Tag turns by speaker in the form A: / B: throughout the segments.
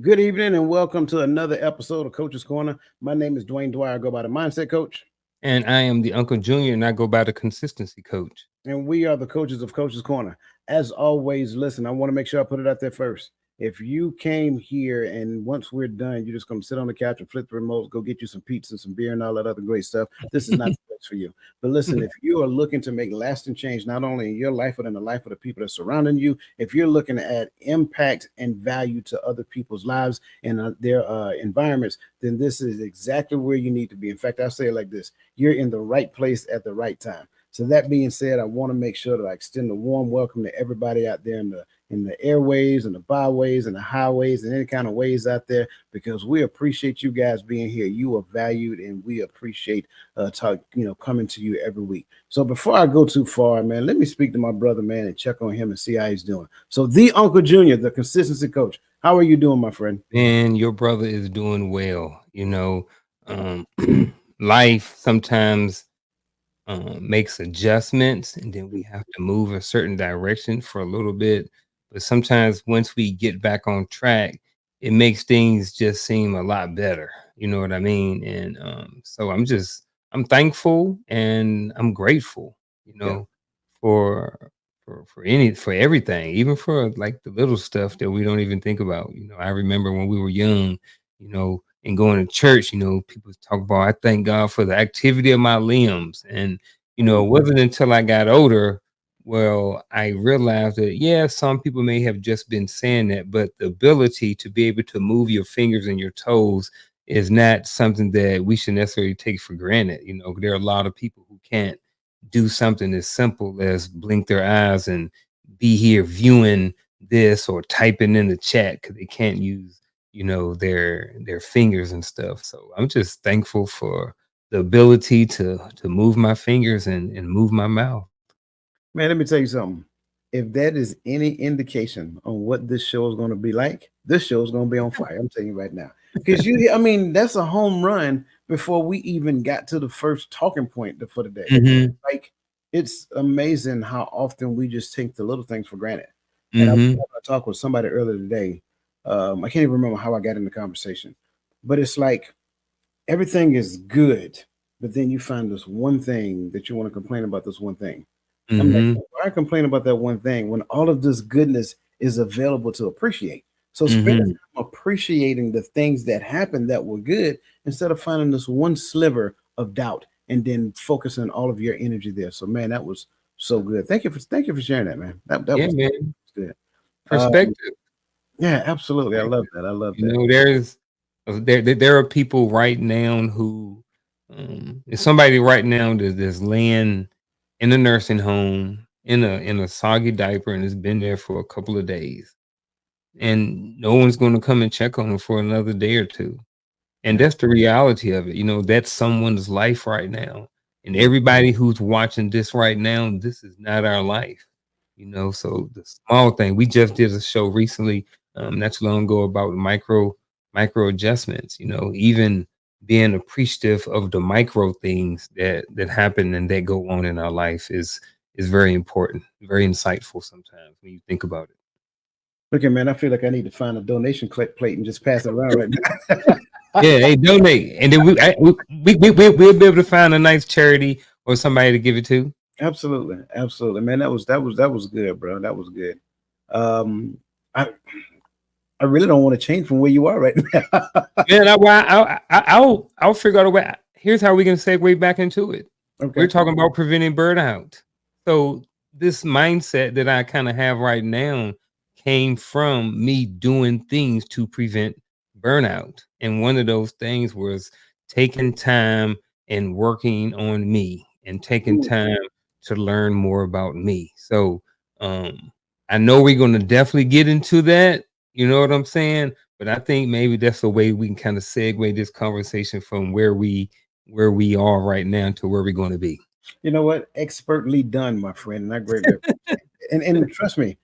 A: Good evening and welcome to another episode of Coach's Corner. My name is Dwayne Dwyer. I go by the Mindset Coach,
B: And I am the Uncle Junior, and I go by the consistency coach.
A: and we are the coaches of Coach's Corner. As always, listen, I want to make sure I put it out there first. If you came here and once we're done, you're just going to sit on the couch and flip the remote, go get you some pizza, some beer, and all that other great stuff, this is not the place for you. But listen, if you are looking to make lasting change, not only in your life, but in the life of the people that are surrounding you, if you're looking to add impact and value to other people's lives and their environments, then this is exactly where you need to be. In fact, I'll say it like this: you're in the right place at the right time. So that being said, I want to make sure that I extend a warm welcome to everybody out there in the airways and the byways and the highways and any kind of ways out there, because we appreciate you guys being here. You are valued, and we appreciate coming to you every week. So before I go too far, man, let me speak to my brother, man, and check on him and see how he's doing. So the Uncle Junior, the consistency coach, how are you doing, my friend?
B: And your brother is doing well. Um, life sometimes makes adjustments, and then we have to move a certain direction for a little bit. But sometimes once we get back on track, it makes things just seem a lot better. You know what I mean? And so I'm thankful and I'm grateful. You
A: Yeah.
B: know, for for everything, even for like the little stuff that we don't even think about. I remember when we were young, and going to church, people talk about, I thank God for the activity of my limbs. And,
A: Mm.
B: it wasn't until I got older, well, I realized that, yeah, some people may have just been saying that, but the ability to be able to move your fingers and your toes is not something that we should necessarily take for granted. There are a lot of people who can't do something as simple as blink their eyes and be here viewing this or typing in the chat because they can't use their fingers and stuff. So I'm just thankful for the ability to move my fingers and move my mouth.
A: Man, let me tell you something. If that is any indication on what this show is going to be like, this show is going to be on fire. I'm telling you right now. Because I mean, that's a home run before we even got to the first talking point for the day.
B: Hmm.
A: Like, it's amazing how often we just take the little things for granted. And I was
B: Hmm.
A: having a talk with somebody earlier today. I can't even remember how I got in the conversation, but it's like everything is good, but then you find this one thing that you want to complain about. This one thing. I'm like,
B: Hmm.
A: why complain about that one thing when all of this goodness is available to appreciate? So spend
B: Hmm.
A: time appreciating the things that happened that were good instead of finding this one sliver of doubt and then focusing all of your energy there. So man, that was so good. Thank you for sharing that, man. That
B: Yeah,
A: was
B: man.
A: good. Um,
B: Perspective.
A: yeah, absolutely. I love that. I love that.
B: There are people right now who there's somebody right now that's laying in a nursing home in a soggy diaper and has been there for a couple of days, and no one's going to come and check on them for another day or two. And
A: Yeah.
B: that's the reality of it. That's someone's life right now. And everybody who's watching this right now, this is not our life. So the small thing, we just did a show recently, not too long ago, about micro adjustments, even being appreciative of the micro things that happen and that go on in our life is very important, very insightful sometimes when you think about it.
A: Look at man, I feel like I need to find a donation plate and just pass it around right now.
B: Yeah, hey, donate, and then we'll be able to find a nice charity or somebody to give it to.
A: Absolutely, absolutely, man. That was good, bro. That was good. Um, I I really don't want to change from where you are right now.
B: Man, I'll figure out a way. Here's how we can segue back into it. We're
A: Okay.
B: talking about preventing burnout. So this mindset that I kind of have right now came from me doing things to prevent burnout. And one of those things was taking time and working on me and taking
A: Ooh,
B: time to learn more about me. So I know we're going to definitely get into that. You know what I'm saying? But I think maybe that's the way we can kind of segue this conversation from where we are right now to where we're going to be.
A: you know what? Expertly done, my friend, and I greatly appreciate it. And trust me,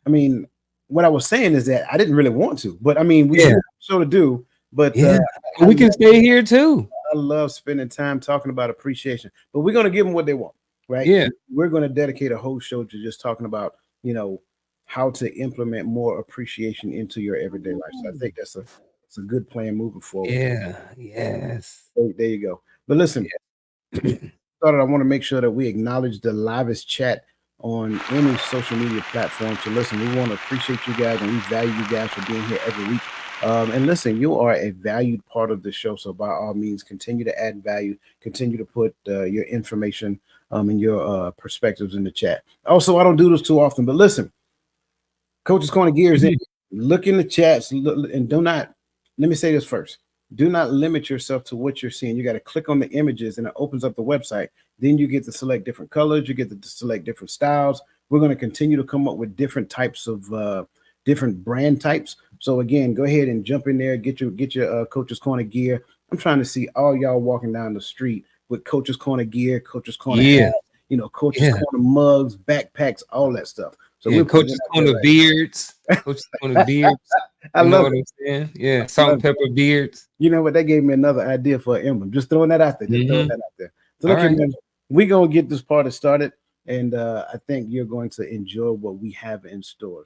A: I mean, what I was saying is that I didn't really want to, but I mean, we do
B: Yeah,
A: have a show to do. But
B: yeah.
A: I,
B: And we can stay here too.
A: I love spending time talking about appreciation. But we're gonna give them what they want, right?
B: Yeah.
A: We're gonna dedicate a whole show to just talking about, you know, how to implement more appreciation into your everyday life. So I think it's a good plan moving forward.
B: Yeah. Yes.
A: There you go. But listen,
B: Yeah.
A: started, I want to make sure that we acknowledge the livest chat on any social media platform. So listen, we want to appreciate you guys and we value you guys for being here every week. And listen, you are a valued part of the show. So by all means, continue to add value, continue to put your information and your perspectives in the chat. Also, I don't do this too often, but listen, Coach's Corner Gears in. Look in the chats and do not, let me say this first. Do not limit yourself to what you're seeing. You got to click on the images and it opens up the website. Then you get to select different colors. You get to select different styles. We're going to continue to come up with different types of different brand types. So again, go ahead and jump in there. Get your Coach's Corner gear. I'm trying to see all y'all walking down the street with Coach's Corner gear, Coach's Corner hat,
B: Yeah.
A: Coach's
B: Yeah.
A: Corner mugs, backpacks, all that stuff. So
B: Yeah.
A: we're putting
B: Coaches
A: it out
B: on
A: there
B: the beards. Coaches on the beards.
A: I
B: You know
A: love
B: what
A: it.
B: I'm saying? Yeah.
A: I
B: Salt
A: love
B: and
A: it.
B: pepper beards.
A: You know what? That gave me another idea for an emblem. Just throwing that out there. Just throwing
B: Hmm.
A: that out there. So
B: All
A: look here,
B: right.
A: man. We're gonna get this party started, and I think you're going to enjoy what we have in store.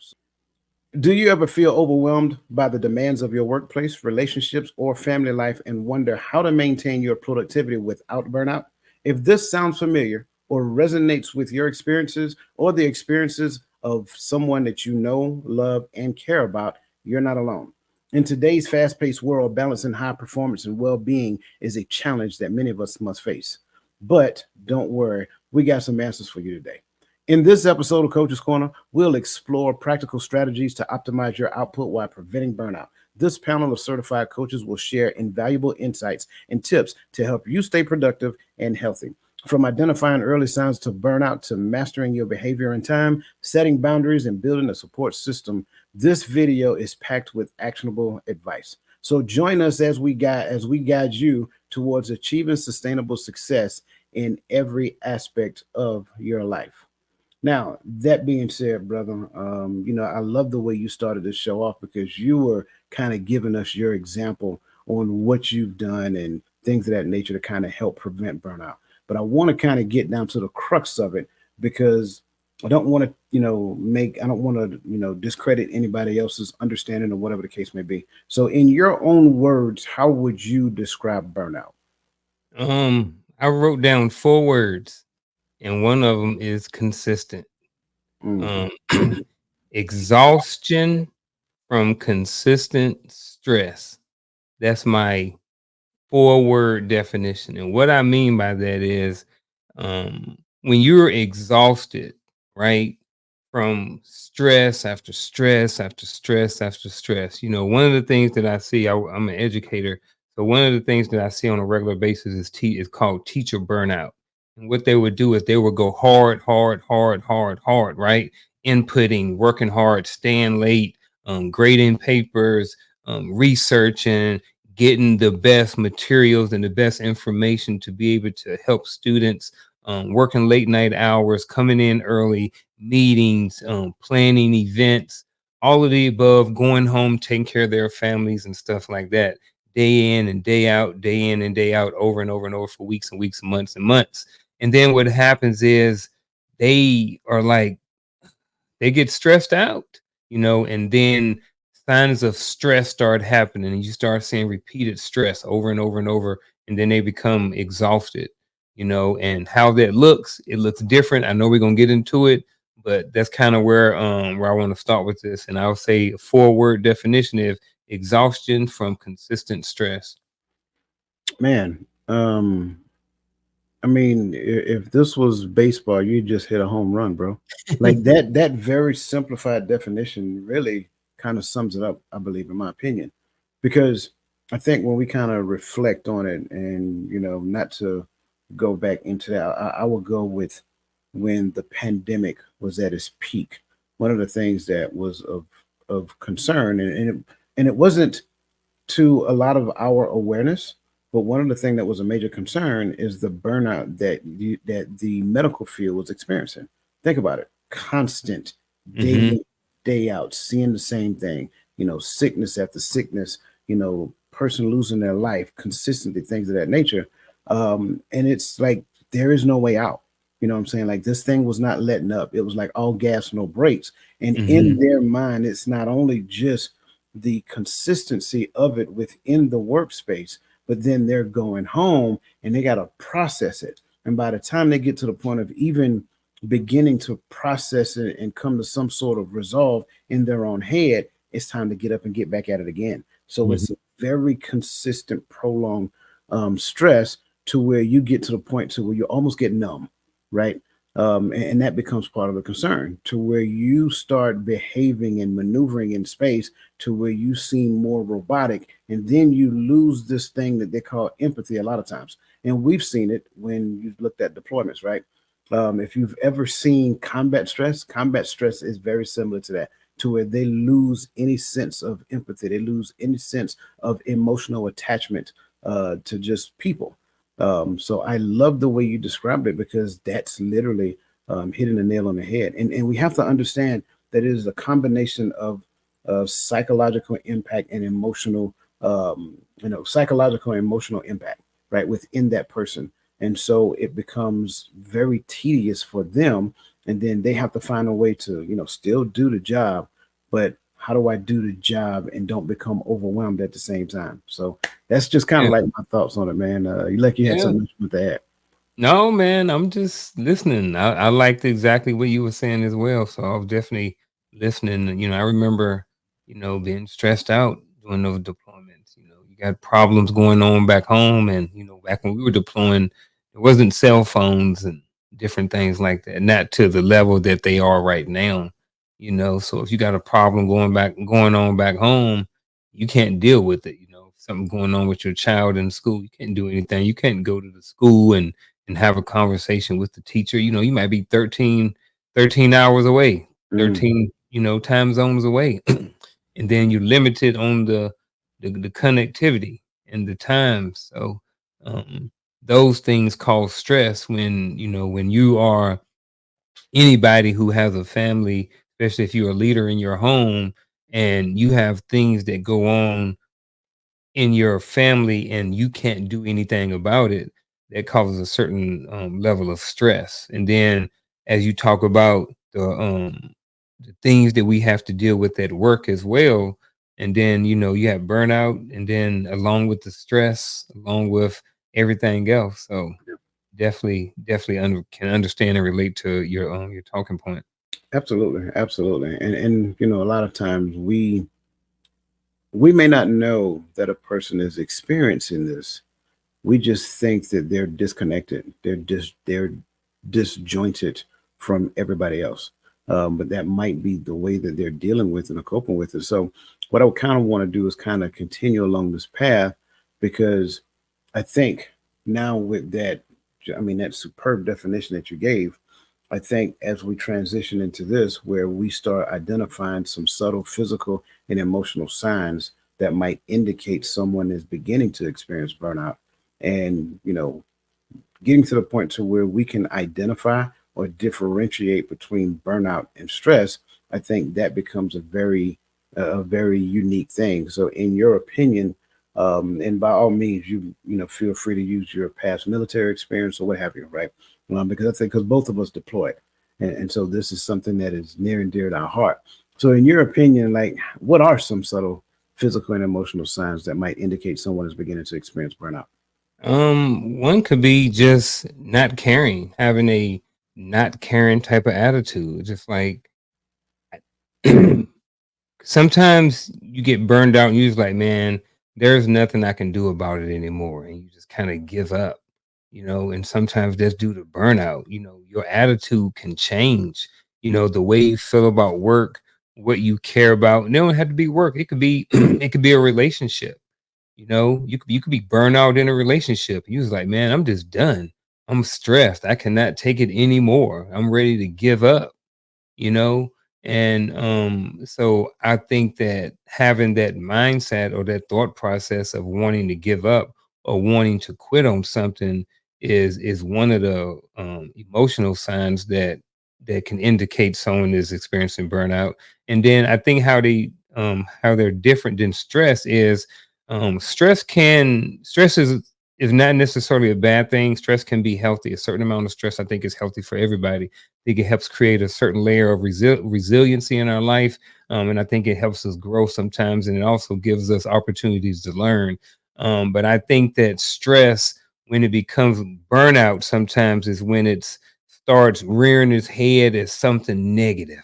A: Do you ever feel overwhelmed by the demands of your workplace, relationships, or family life and wonder how to maintain your productivity without burnout? If this sounds familiar or resonates with your experiences or the experiences of someone that you know, love, and care about, you're not alone. In today's fast paced world, balancing high performance and well being is a challenge that many of us must face. But don't worry, we got some answers for you today. In this episode of Coach's Corner, we'll explore practical strategies to optimize your output while preventing burnout. This panel of certified coaches will share invaluable insights and tips to help you stay productive and healthy. From identifying early signs to burnout to mastering your behavior and time, setting boundaries, and building a support system, this video is packed with actionable advice. So join us as we guide you towards achieving sustainable success in every aspect of your life. Now, that being said, brother, I love the way you started this show off because you were kind of giving us your example on what you've done and things of that nature to kind of help prevent burnout. But I want to kind of get down to the crux of it because I don't want to, I don't want to, discredit anybody else's understanding or whatever the case may be. So, in your own words, how would you describe burnout?
B: I wrote down 4 words, and one of them is consistent.
A: Mm.
B: Um, exhaustion from consistent stress. That's my 4-word definition. And what I mean by that is when you're exhausted, right? From stress after stress after stress after stress. One of the things that I see, I'm an educator. So one of the things that I see on a regular basis is called teacher burnout. And what they would do is they would go hard, hard, hard, hard, hard, right? Inputting, working hard, staying late, grading papers, researching, getting the best materials and the best information to be able to help students, working late night hours, coming in early, meetings, planning events, all of the above, going home, taking care of their families and stuff like that, day in and day out, day in and day out, over and over and over for weeks and weeks and months. And then what happens is they are like, they get stressed out, and then signs of stress start happening and you start seeing repeated stress over and over and over, and then they become exhausted, and how that looks, it looks different. I know we're gonna get into it, but that's kind of where I want to start with this. And I'll say a 4-word definition of exhaustion from consistent stress.
A: Man, I mean, if this was baseball, you just hit a home run, bro. Like that very simplified definition really kind of sums it up, I believe, in my opinion. Because I think when we kind of reflect on it and, not to go back into that, I will go with when the pandemic was at its peak. One of the things that was of concern, and it wasn't to a lot of our awareness. But one of the things that was a major concern is the burnout that the medical field was experiencing. Think about it: constant, day
B: Hmm.
A: in, day out, seeing the same thing. Sickness after sickness. Person losing their life consistently, things of that nature. And it's like there is no way out. You know what I'm saying? Like this thing was not letting up. It was like all gas, no brakes. And in
B: Hmm.
A: their mind, it's not only just the consistency of it within the workspace, but then they're going home and they got to process it. And by the time they get to the point of even beginning to process it and come to some sort of resolve in their own head, it's time to get up and get back at it again. So it's a very consistent, prolonged stress to where you get to the point to where you almost get numb, right? And that becomes part of the concern to where you start behaving and maneuvering in space to where you seem more robotic, and then you lose this thing that they call empathy a lot of times. And we've seen it when you've looked at deployments, right? If you've ever seen combat stress is very similar to that, to where they lose any sense of empathy, they lose any sense of emotional attachment to just people. So I love the way you described it because that's literally hitting the nail on the head. And we have to understand that it is a combination of psychological impact and emotional, psychological and emotional impact, right, within that person. And so it becomes very tedious for them. And then they have to find a way to, still do the job, but how do I do the job and don't become overwhelmed at the same time? So that's just kind of
B: Yeah.
A: like my thoughts on it, man. You like you had
B: Yeah.
A: something with that.
B: No, man, I'm just listening. I liked exactly what you were saying as well. So I was definitely listening. I remember, being stressed out doing those deployments. You got problems going on back home. And, back when we were deploying, there wasn't cell phones and different things like that, not to the level that they are right now. So if you got a problem going on back home, you can't deal with it. Something going on with your child in school, you can't do anything. You can't go to the school and have a conversation with the teacher. You might be 13 hours away,
A: Mm,
B: 13, time zones away. And then you're limited on the connectivity and the time. So um, those things cause stress when you are anybody who has a family, especially if you're a leader in your home and you have things that go on in your family and you can't do anything about it, that causes a certain level of stress. And then as you talk about the things that we have to deal with at work as well, and then you have burnout, and then along with the stress, along with everything else. So definitely can understand and relate to your talking point.
A: absolutely, absolutely. And a lot of times we may not know that a person is experiencing this. We just think that they're disconnected. They're disjointed from everybody else. But that might be the way that they're dealing with and are coping with it. So what I kind of want to do is kind of continue along this path because I think now with that, I mean that superb definition that you gave, I think as we transition into this, where we start identifying some subtle physical and emotional signs that might indicate someone is beginning to experience burnout, and getting to the point to where we can identify or differentiate between burnout and stress, I think that becomes a very unique thing. So, in your opinion, and by all means, you feel free to use your past military experience or what have you, right? Because I think because both of us deployed, and so this is something that is near and dear to our heart. So, in your opinion, like what are some subtle physical and emotional signs that might indicate someone is beginning to experience burnout?
B: One could be just not caring, having a not caring type of attitude. Just like sometimes you get burned out and you're just like, man, there's nothing I can do about it anymore. And you just kind of give up, and sometimes that's due to burnout. Your attitude can change, the way you feel about work, what you care about. And it don't have to be work. It could be it could be a relationship. You could be burned out in a relationship. You was like, man, I'm just done. I'm stressed. I cannot take it anymore. I'm ready to give up you know and so I think that having that mindset or that thought process of wanting to give up or wanting to quit on something is one of the emotional signs that can indicate someone is experiencing burnout. And then I think how they're different than stress is stress is is not necessarily a bad thing. Stress can be healthy. A certain amount of stress, I think, is healthy for everybody. I think it helps create a certain layer of resiliency in our life. And I think it helps us grow sometimes. And it also gives us opportunities to learn. But I think that stress, when it becomes burnout, sometimes is when it starts rearing its head as something negative.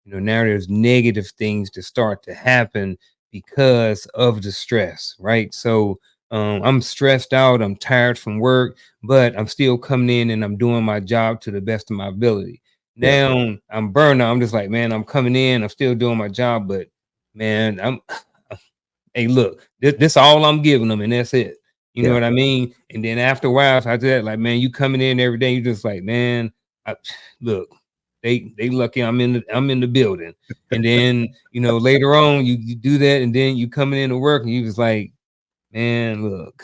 B: Now there's negative things to start to happen because of the stress, right? So I'm stressed out, I'm tired from work, but I'm still coming in and I'm doing my job to the best of my ability.
A: Yeah,
B: Now I'm burned out. I'm just like, man, I'm coming in, I'm still doing my job, but man, I'm hey, look, this all I'm giving them, and that's it. You know
A: yeah.
B: what I mean? And then after a while, after that, like, man, you coming in every day, you just like, man, I, look, they lucky I'm in the building. And then later on, you do that, and then you coming into work, and you just like, man, look,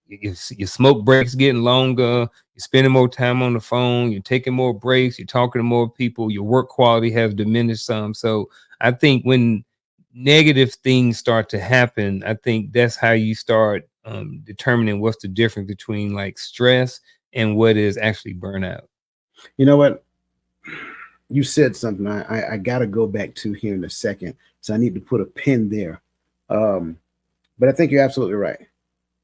B: your smoke breaks getting longer. You're spending more time on the phone. You're taking more breaks. You're talking to more people. Your work quality has diminished some. So I think when negative things start to happen, I think that's how you start determining what's the difference between like stress and what is actually burnout.
A: You know what? You said something. I got to go back to here in a second. So I need to put a pin there. Um, but I think you're absolutely right.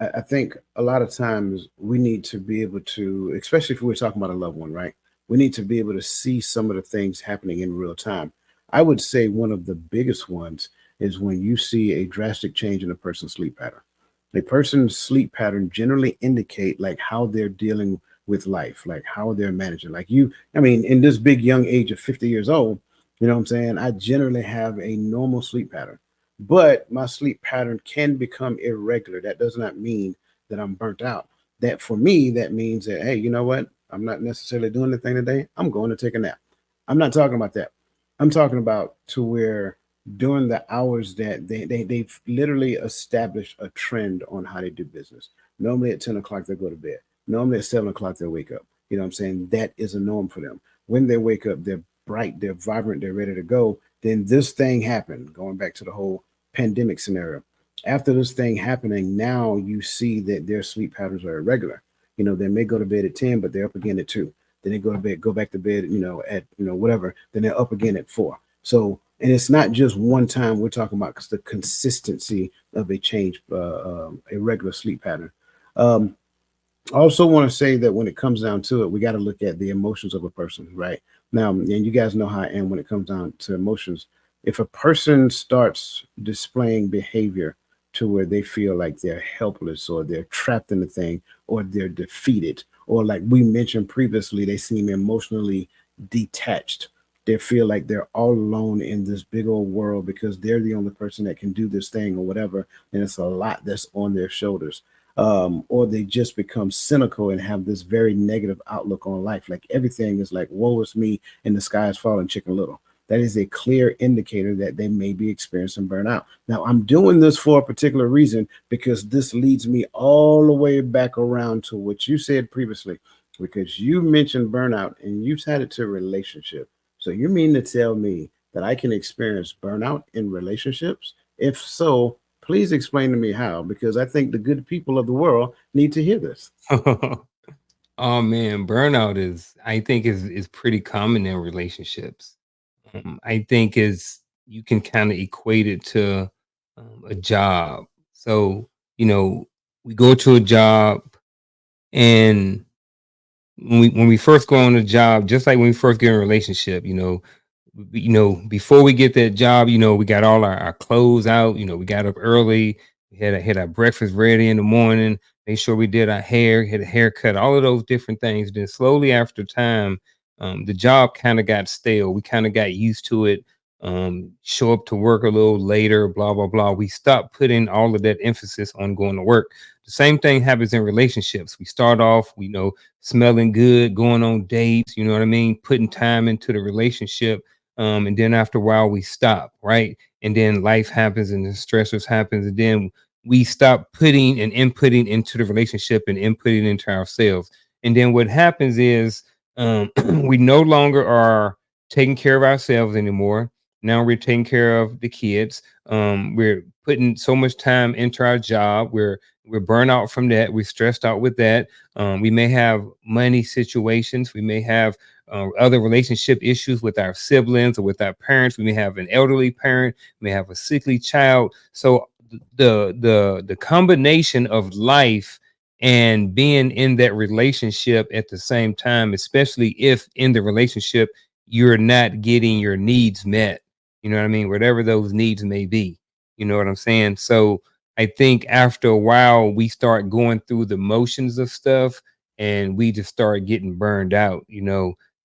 A: I think a lot of times we need to be able to, especially if we're talking about a loved one, right? We need to be able to see some of the things happening in real time. I would say one of the biggest ones is when you see a drastic change in a person's sleep pattern. A person's sleep pattern generally indicate like how they're dealing with life, like how they're managing. Like you, I mean, in this big young age of 50 years old, you know what I'm saying? I generally have a normal sleep pattern, but my sleep pattern can become irregular. That does not mean that I'm burnt out. That for me, that means that, hey, you know what? I'm not necessarily doing anything today. I'm going to take a nap. I'm not talking about that. I'm talking about to where during the hours that they've literally established a trend on how they do business. Normally at 10 o'clock they go to bed. Normally at 7 o'clock they wake up. You know what I'm saying? That is a norm for them. When they wake up, they're bright, they're vibrant, they're ready to go. Then this thing happened, going back to the whole pandemic scenario. After this thing happening, now you see that their sleep patterns are irregular. They may go to bed at 10, but they're up again at 2. Then they go to bed, go back to bed, at whatever. Then they're up again at 4. So, and it's not just one time. We're talking about the consistency of a change, a regular sleep pattern. Um, I also want to say that when it comes down to it, we got to look at the emotions of a person, right? Now, and you guys know how I am when it comes down to emotions. If a person starts displaying behavior to where they feel like they're helpless or they're trapped in the thing or they're defeated, or like we mentioned previously, they seem emotionally detached. They feel like they're all alone in this big old world because they're the only person that can do this thing or whatever. And it's a lot that's on their shoulders, or they just become cynical and have this very negative outlook on life. Like everything is like, woe is me, and the sky is falling chicken little. That is a clear indicator that they may be experiencing burnout. Now, I'm doing this for a particular reason because this leads me all the way back around to what you said previously, because you mentioned burnout and you tied it to relationship. So you mean to tell me that I can experience burnout in relationships? If so, please explain to me how, because I think the good people of the world need to hear this.
B: Oh man, burnout is I think is pretty common in relationships. I think is you can kind of equate it to a job. So we go to a job, and when we first go on a job, just like when we first get in a relationship, before we get that job, we got all our clothes out, we got up early, we had our breakfast ready in the morning, make sure we did our hair, had a haircut, all of those different things. Then slowly after time, the job kind of got stale. We kind of got used to it. Show up to work a little later, blah, blah, blah. We stopped putting all of that emphasis on going to work. The same thing happens in relationships. We start off, smelling good, going on dates, you know what I mean? Putting time into the relationship. And then after a while we stop, right? And then life happens and the stressors happens. And then we stop putting and inputting into the relationship and inputting into ourselves. And then what happens is we no longer are taking care of ourselves anymore. Now we're taking care of the kids. We're putting so much time into our job. We're burnt out from that. We're stressed out with that. We may have money situations. We may have other relationship issues with our siblings or with our parents. We may have an elderly parent. We may have a sickly child. So the combination of life and being in that relationship at the same time, especially if in the relationship you're not getting your needs met, you know what I mean, whatever those needs may be, you know what I'm saying. So I think after a while we start going through the motions of stuff and we just start getting burned out.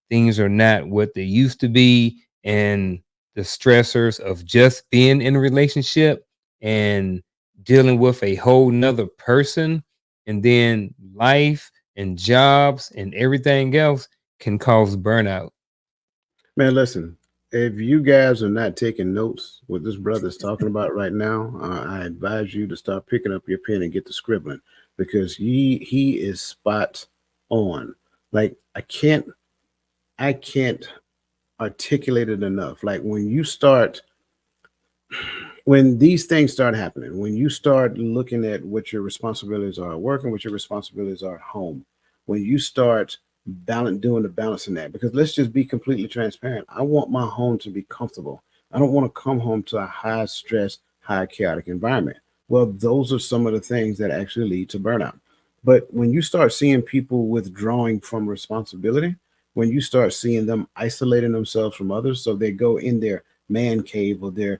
B: Things are not what they used to be, and the stressors of just being in a relationship and dealing with a whole nother person, and then life and jobs and everything else can cause burnout.
A: Man, listen, if you guys are not taking notes what this brother is talking about right now, I advise you to start picking up your pen and get to scribbling, because he is spot on. Like, I can't articulate it enough. Like, when these things start happening, when you start looking at what your responsibilities are at work and what your responsibilities are at home, when you start doing the balancing that, because let's just be completely transparent. I want my home to be comfortable. I don't want to come home to a high stress, high chaotic environment. Well, those are some of the things that actually lead to burnout. But when you start seeing people withdrawing from responsibility, when you start seeing them isolating themselves from others, so they go in their man cave or their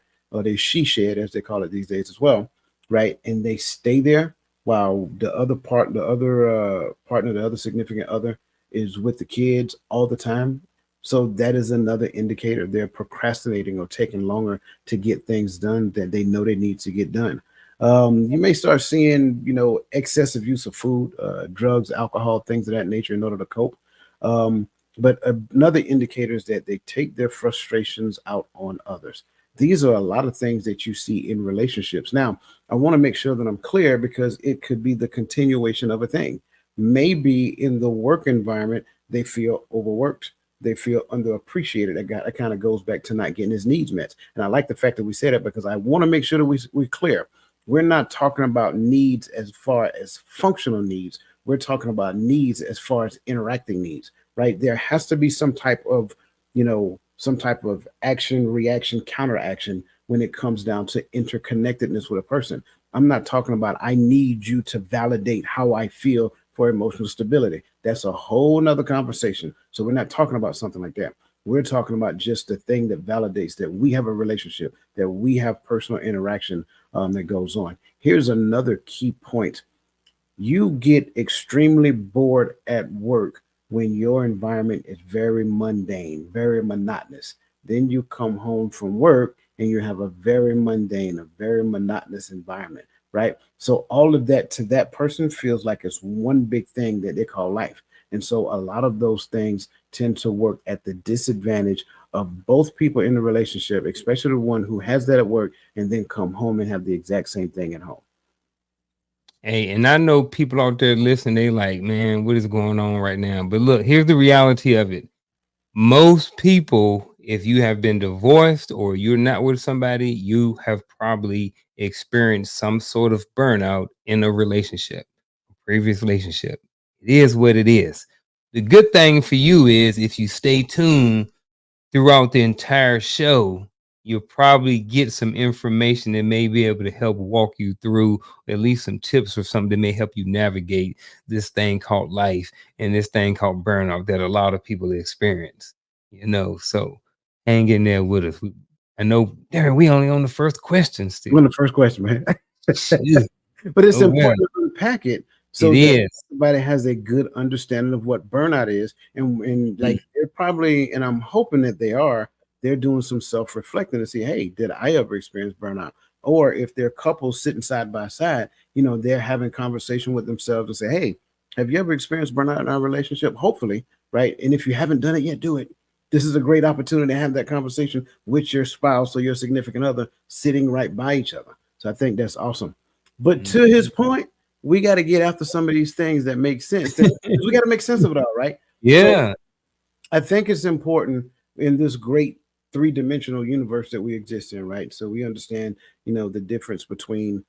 A: she shed, as they call it these days as well, right? And they stay there while the other partner, the other significant other, is with the kids all the time. So that is another indicator they're procrastinating or taking longer to get things done that they know they need to get done. You may start seeing, excessive use of food, drugs, alcohol, things of that nature in order to cope. Um, but another indicator is that they take their frustrations out on others. These are a lot of things that you see in relationships. Now, I want to make sure that I'm clear, because it could be the continuation of a thing. Maybe in the work environment, they feel overworked. They feel underappreciated. That kind of goes back to not getting his needs met. And I like the fact that we say that, because I want to make sure that we're clear. We're not talking about needs as far as functional needs. We're talking about needs as far as interacting needs, right? There has to be some type of action, reaction, counteraction when it comes down to interconnectedness with a person. I'm not talking about I need you to validate how I feel for emotional stability. That's a whole nother conversation. So we're not talking about something like that. We're talking about just the thing that validates that we have a relationship, that we have personal interaction that goes on. Here's another key point. You get extremely bored at work when your environment is very mundane, very monotonous. Then you come home from work and you have a very mundane, a very monotonous environment, right? So all of that to that person feels like it's one big thing that they call life. And so a lot of those things tend to work at the disadvantage of both people in the relationship, especially the one who has that at work and then come home and have the exact same thing at home.
B: Hey, and I know people out there listening, they like, man, what is going on right now? But look, here's the reality of it. Most people, if you have been divorced or you're not with somebody, you have probably experienced some sort of burnout in a relationship, previous relationship. It is what it is. The good thing for you is if you stay tuned throughout the entire show, you'll probably get some information that may be able to help walk you through, at least some tips or something that may help you navigate this thing called life and this thing called burnout that a lot of people experience. So hang in there with us. I know, Darren, we only on the first question
A: I'm
B: still.
A: on the first question, man.
B: Shoot.
A: But it's
B: Oh well,
A: important to unpack it
B: it
A: so that
B: is.
A: everybody has a good understanding of what burnout is. And like they're probably, and I'm hoping that they're doing some self-reflecting to see, hey, did I ever experience burnout? Or if they're couples sitting side by side, they're having conversation with themselves and say, hey, have you ever experienced burnout in our relationship? Hopefully, right? And if you haven't done it yet, do it. This is a great opportunity to have that conversation with your spouse or your significant other sitting right by each other. So I think that's awesome. But to his point, we got to get after some of these things that make sense. We got to make sense of it all, right? So
B: Yeah.
A: I think it's important in this great three-dimensional universe that we exist in, right? So we understand, the difference between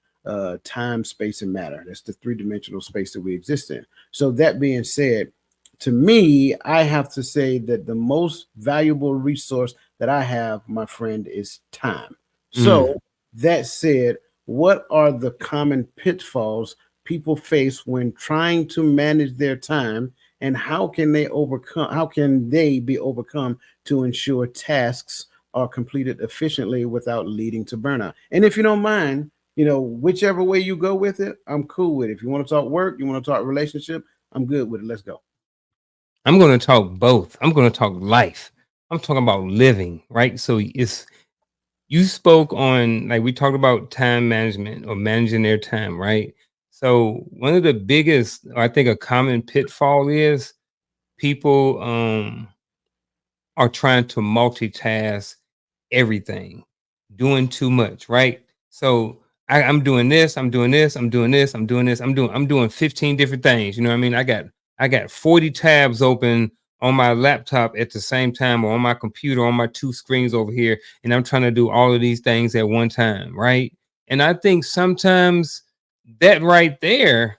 A: time, space, and matter. That's the three-dimensional space that we exist in. So that being said, to me, I have to say that the most valuable resource that I have, my friend, is time.
B: Mm.
A: So that said, what are the common pitfalls people face when trying to manage their time, and how can they be overcome to ensure tasks are completed efficiently without leading to burnout? And if you don't mind, whichever way you go with it, I'm cool with it. If you want to talk work, you want to talk relationship, I'm good with it. Let's go.
B: I'm going to talk both. I'm going to talk life. I'm talking about living, right? So it's you spoke on, like, we talked about time management or managing their time, right? So one of the biggest, I think, a common pitfall is people are trying to multitask everything, doing too much, right? So I'm doing this, I'm doing this, I'm doing this, I'm doing this, I'm doing 15 different things. You know what I mean? I got 40 tabs open on my laptop at the same time, or on my computer, on my two screens over here, and I'm trying to do all of these things at one time, right? And I think sometimes that right there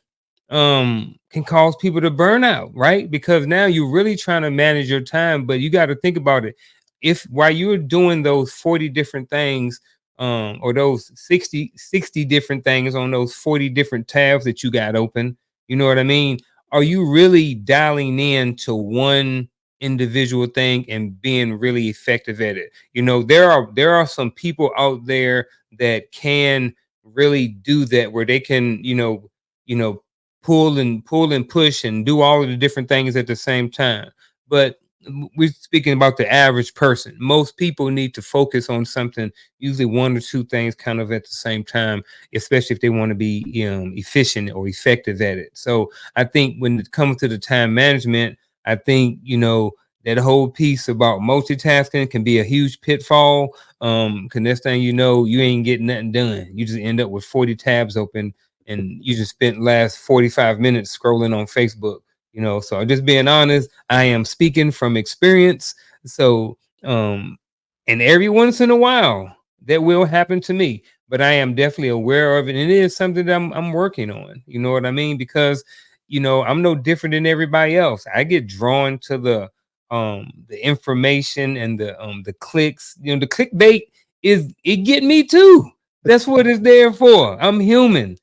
B: can cause people to burn out, right? Because now you're really trying to manage your time, but you got to think about it. If while you're doing those 40 different things, or those 60 different things on those 40 different tabs that you got open, you know what I mean? Are you really dialing in to one individual thing and being really effective at it? There are some people out there that can really do that, where they can, you know, pull and push and do all of the different things at the same time. But we're speaking about the average person. Most people need to focus on something, usually one or two things kind of at the same time, especially if they want to be efficient or effective at it. So I think when it comes to the time management, I think, that whole piece about multitasking can be a huge pitfall. Cause next thing you know, you ain't getting nothing done. You just end up with 40 tabs open, and you just spent last 45 minutes scrolling on Facebook. So just being honest, I am speaking from experience. So and every once in a while that will happen to me, but I am definitely aware of it, and it is something that I'm working on. You know what I mean? Because I'm no different than everybody else. I get drawn to the information and the clicks. The clickbait it get me too. That's what it's there for. I'm human.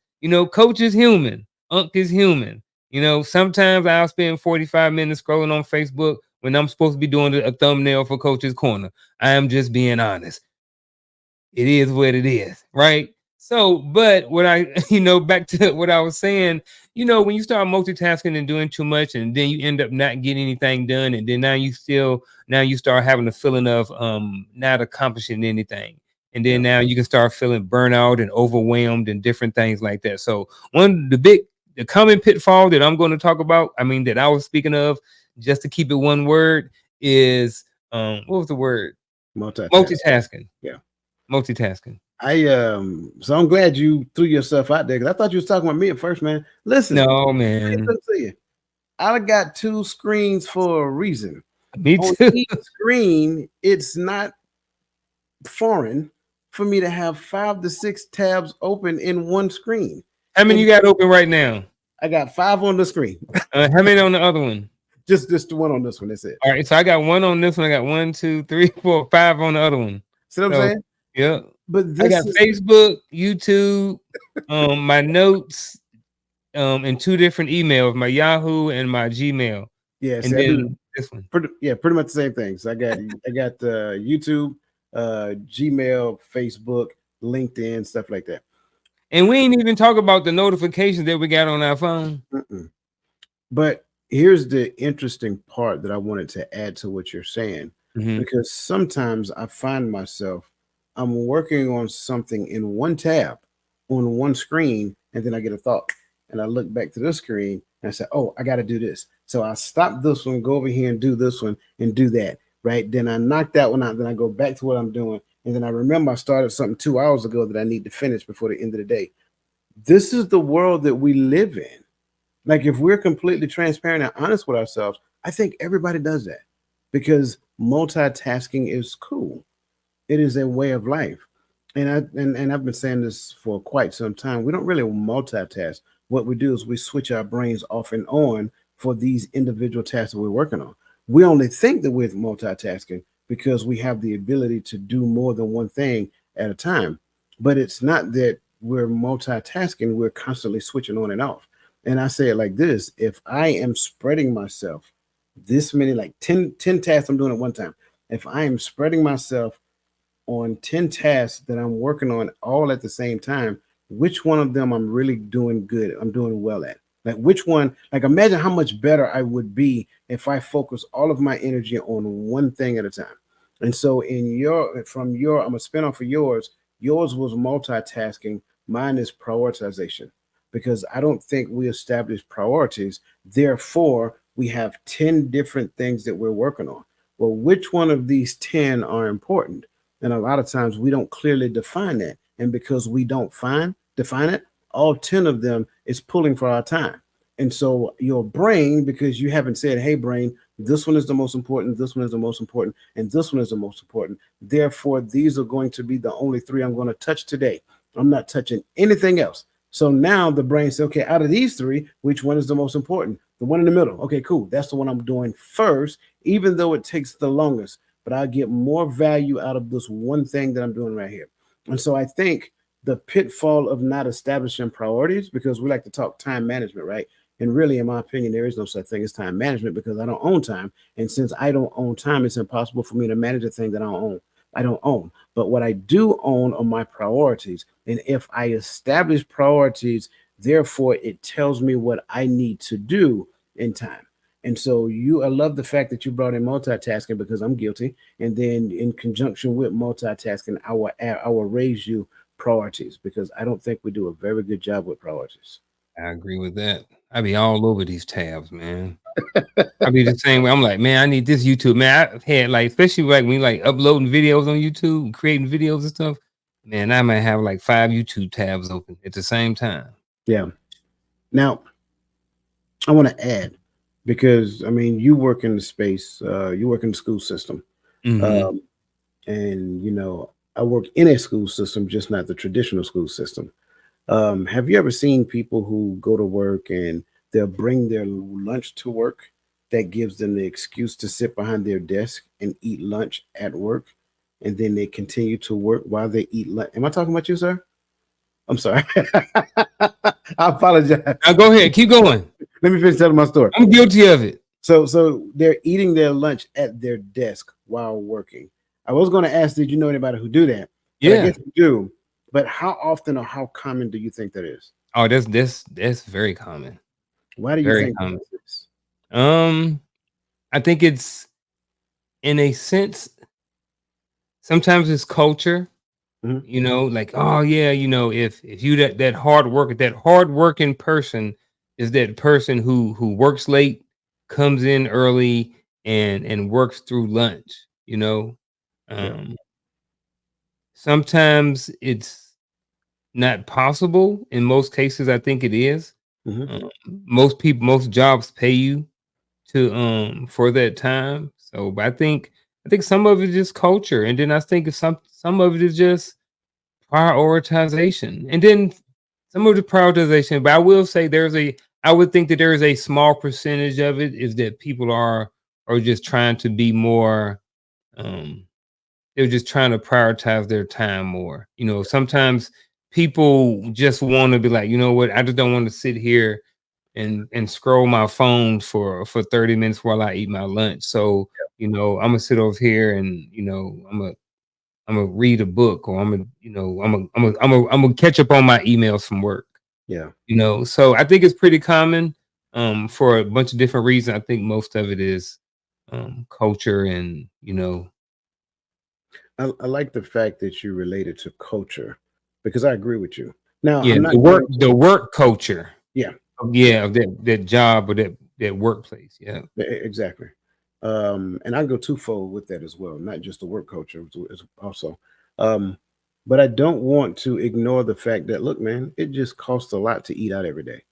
B: Coach is human. Unc is human. Sometimes I'll spend 45 minutes scrolling on Facebook when I'm supposed to be doing a thumbnail for Coach's Corner. I am just being honest. It is what it is, right? So, but what I, back to what I was saying, when you start multitasking and doing too much, and then you end up not getting anything done, and then now you start having a feeling of not accomplishing anything. And then now you can start feeling burnout and overwhelmed and different things like that. So the common pitfall that I'm going to talk about, that I was speaking of, just to keep it one word, is what was the word? Multitasking.
A: Yeah.
B: Multitasking.
A: So I'm glad you threw yourself out there, because I thought you was talking about me at first, man. Listen,
B: No,
A: I
B: man.
A: to you, I got two screens for a reason.
B: Me
A: On
B: too.
A: each screen, it's not foreign for me to have 5 to 6 tabs open in one screen.
B: How many
A: And
B: you got open right now?
A: I got 5 on the screen.
B: How many on the other one?
A: just the one on this one. That's it.
B: All right, so I got one on this one. I got 1, 2, 3, 4, 5 on the other one.
A: See what I'm
B: So
A: saying?
B: yeah,
A: But
B: I
A: this
B: got
A: is
B: Facebook, YouTube, my notes, and 2 different emails, my Yahoo and my Gmail,
A: yes,
B: and
A: I do
B: then this one.
A: pretty much the same things. I got YouTube, Gmail, Facebook, LinkedIn, stuff like that.
B: And we ain't even talk about the notifications that we got on our phone.
A: Mm-mm. But here's the interesting part that I wanted to add to what you're saying,
B: Mhm.
A: because sometimes I find myself, I'm working on something in one tab on one screen, and then I get a thought, and I look back to this screen and I say, "Oh, I got to do this." So I stop this one, go over here and do this one and do that. Right? Then I knock that one out. Then I go back to what I'm doing, and then I remember I started something 2 hours ago that I need to finish before the end of the day. This is the world that we live in. Like, if we're completely transparent and honest with ourselves, I think everybody does that, because multitasking is cool. It is a way of life. And I've been saying this for quite some time. We don't really multitask. What we do is we switch our brains off and on for these individual tasks that we're working on. We only think that we're multitasking because we have the ability to do more than one thing at a time. But it's not that we're multitasking, we're constantly switching on and off. And I say it like this: if I am spreading myself this many, like ten tasks I'm doing at one time, if I am spreading myself on 10 tasks that I'm working on all at the same time, which one of them I'm really doing good, I'm doing well at? Like which one, like imagine how much better I would be if I focus all of my energy on one thing at a time. And so I'm gonna spin off of yours was multitasking, mine is prioritization. Because I don't think we establish priorities. Therefore, we have 10 different things that we're working on. Well, which one of these 10 are important? And a lot of times we don't clearly define that. And because we don't define it, all 10 of them is pulling for our time. And so your brain, because you haven't said, hey, brain, this one is the most important, this one is the most important, and this one is the most important. Therefore, these are going to be the only three I'm going to touch today. I'm not touching anything else. So now the brain says, okay, out of these three, which one is the most important? The one in the middle. Okay, cool. That's the one I'm doing first, even though it takes the longest, but I get more value out of this one thing that I'm doing right here. And so I think the pitfall of not establishing priorities, because we like to talk time management, right? And really, in my opinion, there is no such thing as time management because I don't own time. And since I don't own time, it's impossible for me to manage a thing that I don't own. I don't own. But what I do own are my priorities. And if I establish priorities, therefore it tells me what I need to do in time. And so I love the fact that you brought in multitasking because I'm guilty. And then in conjunction with multitasking, I will raise you priorities because I don't think we do a very good job with priorities.
B: I agree with that. I be all over these tabs, man. I be the same way. I'm like, man, I need this YouTube. Man, I've had like, especially like when you like uploading videos on YouTube, creating videos and stuff. Man, I might have like 5 YouTube tabs open at the same time.
A: Yeah. Now, I want to add because I mean, you work in the space, you work in the school system.
B: Hmm.
A: Um, and, I work in a school system, just not the traditional school system. Have you ever seen people who go to work and they'll bring their lunch to work? That gives them the excuse to sit behind their desk and eat lunch at work, and then they continue to work while they eat lunch. Am I talking about you, sir? I'm sorry. I apologize.
B: Now go ahead, keep going.
A: Let me finish telling my story.
B: I'm guilty of it.
A: So they're eating their lunch at their desk while working. I was going to ask, did you know anybody who do that? But I
B: Yeah.
A: guess you do. But how often or how common do you think that is?
B: Oh, that's very common.
A: Why do you
B: Very
A: think that
B: common.
A: is?
B: Um, I think it's in a sense, sometimes it's culture.
A: Mhm.
B: Like, oh yeah, if you that hard worker, that hard working person is that person who works late, comes in early, and works through lunch, you know.
A: Yeah.
B: Um, Sometimes it's not possible. In most cases, I think it is.
A: Mhm.
B: Um, most jobs pay you to for that time. So, but I think some of it is just culture, and then I think some of it is just prioritization, and then some of the prioritization. But I will say I would think that there is a small percentage of it is that people are just trying to be more. Um, they're just trying to prioritize their time more. Sometimes people just want to be like, you know what, I just don't want to sit here and scroll my phone for 30 minutes while I eat my lunch. So, I'm gonna sit over here and I'm gonna read a book, or I'm gonna catch up on my emails from work.
A: Yeah.
B: So I think it's pretty common for a bunch of different reasons. I think most of it is culture and
A: I like the fact that you related to culture because I agree with you. Now,
B: yeah,
A: I'm
B: the
A: not
B: work
A: going
B: the
A: to,
B: work culture.
A: yeah,
B: Yeah, of that job or that workplace. Yeah.
A: exactly. And I go twofold with that as well, not just the work culture, also. Um, but I don't want to ignore the fact that, look, man, it just costs a lot to eat out every day.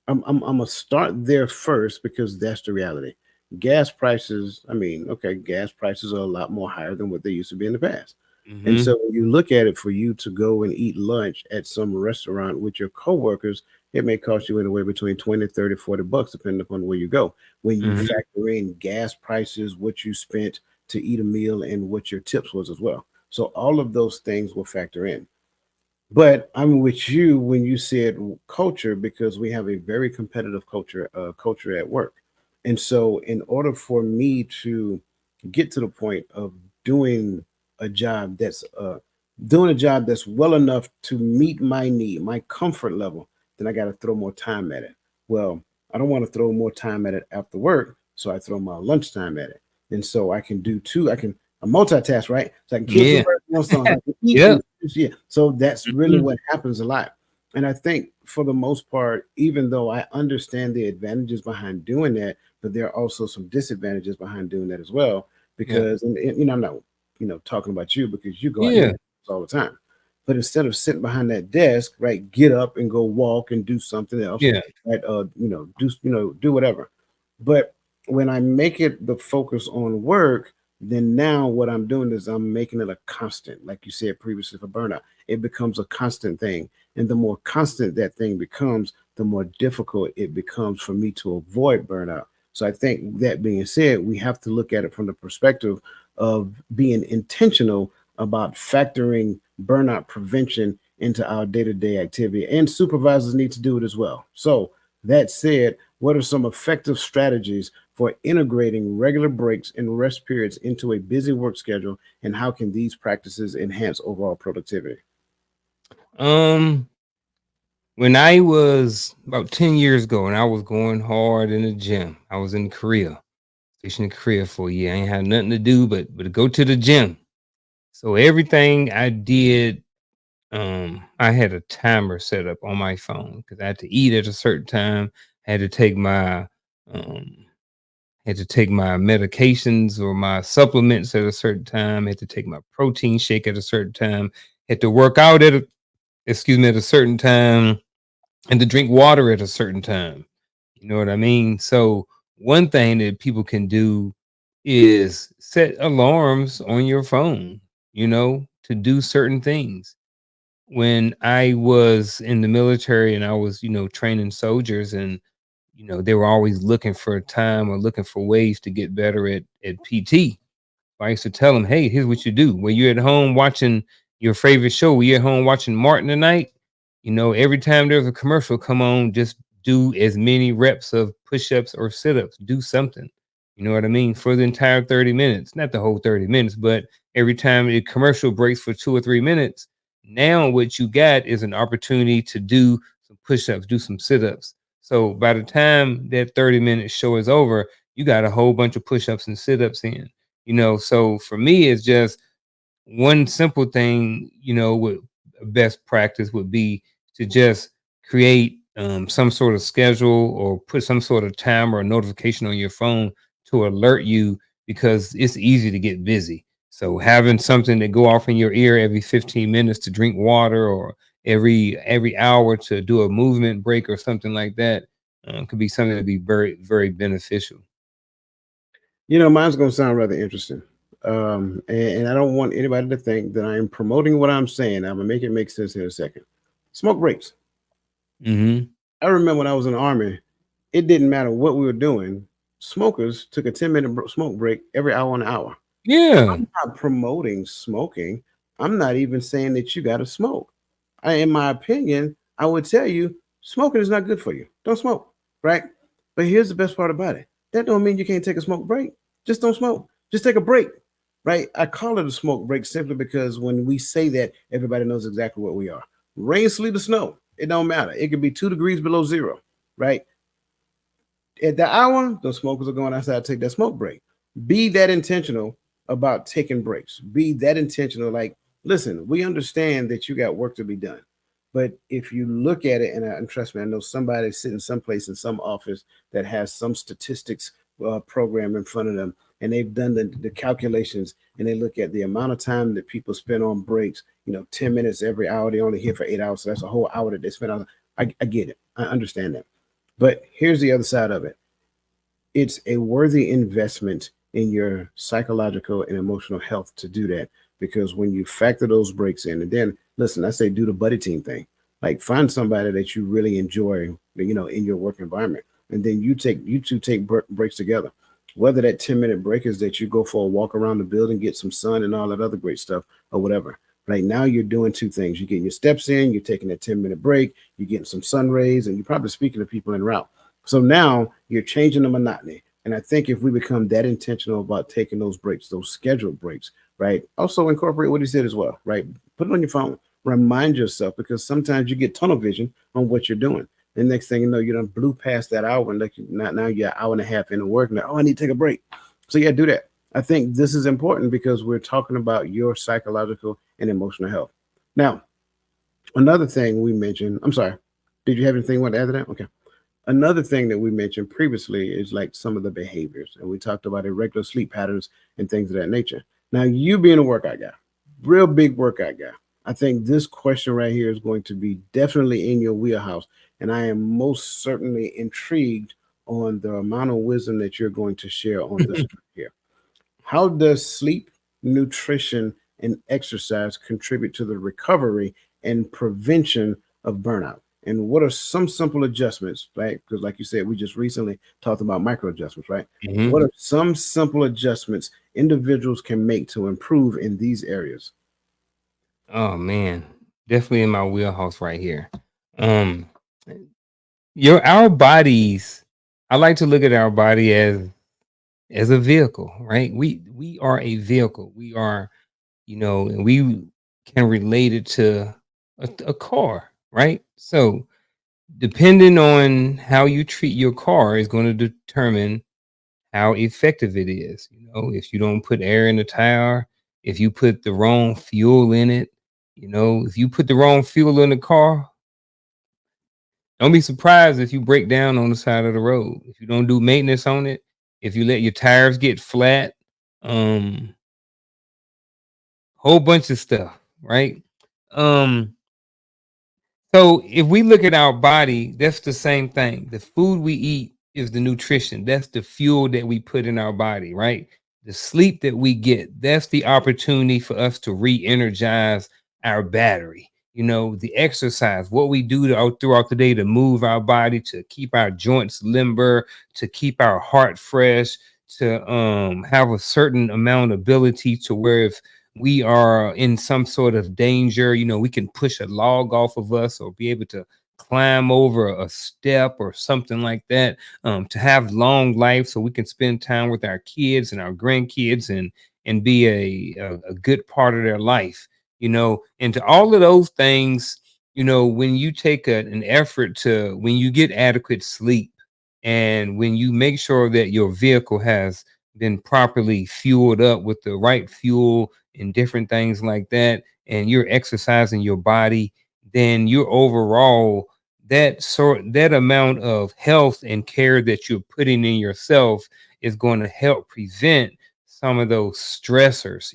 A: I'm gonna start there first because that's the reality. Gas prices, I mean, okay, gas prices are a lot more higher than what they used to be in the past. And
B: Mm-hmm.
A: so when you look at it, for you to go and eat lunch at some restaurant with your coworkers, it may cost you anywhere between 20, 30, $40, depending upon where you go. When you
B: Mm-hmm.
A: factor in gas prices, what you spent to eat a meal, and what your tips was as well. So all of those things will factor in. But I'm with you when you said culture, because we have a very competitive culture at work. And so in order for me to get to the point of doing a job that's uh doing a job that's well enough to meet my need, my comfort level, then I got to throw more time at it. Well, I don't want to throw more time at it after work, so I throw my lunchtime at it. And so I can do two, I can multitask, right? So I can kill two
B: Yeah.
A: birds with one stone. I can eat and
B: Yep.
A: yeah. So that's really
B: Mhm.
A: what happens a lot. And I think for the most part, even though I understand the advantages behind doing that, but there are also some disadvantages behind doing that as well.
B: Yeah.
A: Because, I'm not, talking about you, because you go out and you
B: Yeah.
A: have all the time. But instead of sitting behind that desk, right, get up and go walk and do something else,
B: Yeah.
A: right? Do whatever. But when I make it the focus on work, then now what I'm doing is I'm making it a constant, like you said previously for burnout. It becomes a constant thing. And the more constant that thing becomes, the more difficult it becomes for me to avoid burnout. So I think that being said, we have to look at it from the perspective of being intentional about factoring burnout prevention into our day to day activity. And supervisors need to do it as well. So, that said, what are some effective strategies for integrating regular breaks and rest periods into a busy work schedule, and how can these practices enhance overall productivity?
B: Um, when I was about 10 years ago and I was going hard in the gym, I was in Korea, stationed in Korea for a year. I ain't had nothing to do but to go to the gym. So everything I did, I had a timer set up on my phone because I had to eat at a certain time. I had to take my um had to take my medications or my supplements at a certain time. Had to take my protein shake at a certain time. Had to work out at a certain time, and to drink water at a certain time. You know what I mean? So one thing that people can do is set alarms on your phone, to do certain things. When I was in the military and I was, training soldiers, and they were always looking for a time or looking for ways to get better at PT. I used to tell them, "Hey, here's what you do. When you're at home watching your favorite show, when you're at home watching Martin tonight, every time there's a commercial come on, just do as many reps of push-ups or sit-ups. Do something. You know what I mean? For the entire 30 minutes. Not the whole 30 minutes, but every time a commercial breaks for 2 or 3 minutes, now what you got is an opportunity to do some push-ups, do some sit-ups. So by the time that 30-minute show is over, you got a whole bunch of push-ups and sit-ups in. So for me, it's just one simple thing, with best practice would be to just create some sort of schedule or put some sort of timer or notification on your phone to alert you, because it's easy to get busy. So having something that go off in your ear every 15 minutes to drink water, or every hour to do a movement break or something like that, could be something to be very, very beneficial.
A: Mine's going to sound rather interesting. And I don't want anybody to think that I am promoting what I'm saying. I'm going to make it make sense in a second. Smoke breaks.
B: Hmm.
A: I remember when I was in the Army, it didn't matter what we were doing. Smokers took a 10-minute smoke break every hour on the hour.
B: Yeah.
A: I'm not promoting smoking. I'm not even saying that you got to smoke. In my opinion, I would tell you smoking is not good for you. Don't smoke, right? But here's the best part about it. That don't mean you can't take a smoke break. Just don't smoke. Just take a break, right? I call it a smoke break simply because when we say that, everybody knows exactly what we are. Rain, sleet, or snow, it don't matter. It could be 2 degrees below zero, right? At the hour, those smokers are going outside to take that smoke break. Be that intentional about taking breaks. Be that intentional. Like, listen, we understand that you got work to be done. But if you look at it, and trust me, I know somebody sitting someplace in some office that has some statistics program in front of them, and they've done the calculations, and they look at the amount of time that people spend on breaks. 10 minutes every hour. They only here for 8 hours, so that's a whole hour that they spend on. I get it. I understand that. But here's the other side of it. It's a worthy investment in your psychological and emotional health to do that, because when you factor those breaks in, and then listen, I say do the buddy team thing. Like find somebody that you really enjoy, in your work environment, and then you two take breaks together. Whether that 10-minute break is that you go for a walk around the building, get some sun and all that other great stuff, or whatever. Right now, you're doing two things. You're getting your steps in, you're taking a 10-minute break, you're getting some sun rays, and you're probably speaking to people en route. So now you're changing the monotony. And I think if we become that intentional about taking those breaks, those scheduled breaks, right? Also incorporate what he said as well, right? Put it on your phone. Remind yourself because sometimes you get tunnel vision on what you're doing. The next thing you know, you done blew past that hour and not now you're an hour and a half into work. Now, oh, I need to take a break. So yeah, do that. I think this is important because we're talking about your psychological and emotional health. Now, another thing we mentioned, I'm sorry, did you have anything you want to add to that? Okay. Another thing that we mentioned previously is like some of the behaviors, and we talked about irregular sleep patterns and things of that nature. Now, you being a workout guy, real big workout guy, I think this question right here is going to be definitely in your wheelhouse, and I am most certainly intrigued on the amount of wisdom that you're going to share on this one here. How does sleep, nutrition, and exercise contribute to the recovery and prevention of burnout? And what are some simple adjustments, right? Because, like you said, we just recently talked about micro adjustments, right?
B: Mhm.
A: What are some simple adjustments individuals can make to improve in these areas?
B: Oh man, definitely in my wheelhouse right here. Um, our bodies. I like to look at our body as a vehicle, right? We are a vehicle. We are, and we can relate it to a car, right? So depending on how you treat your car is going to determine how effective it is. If you don't put air in the tire, if you put the wrong fuel in it, if you put the wrong fuel in the car, don't be surprised if you break down on the side of the road. If you don't do maintenance on it, if you let your tires get flat, um, whole bunch of stuff, right? Um, So if we look at our body, that's the same thing. The food we eat is the nutrition. That's the fuel that we put in our body, right? The sleep that we get, that's the opportunity for us to re-energize our battery. The exercise, what we do throughout the day to move our body, to keep our joints limber, to keep our heart fresh, to have a certain amount of ability to where if we are in some sort of danger, we can push a log off of us or be able to climb over a step or something like that, to have long life so we can spend time with our kids and our grandkids and be a good part of their life, and to all of those things, when you take an effort to when you get adequate sleep and when you make sure that your vehicle has been properly fueled up with the right fuel and different things like that, and you're exercising your body, then you're overall that amount of health and care that you're putting in yourself is going to help prevent some of those stressors.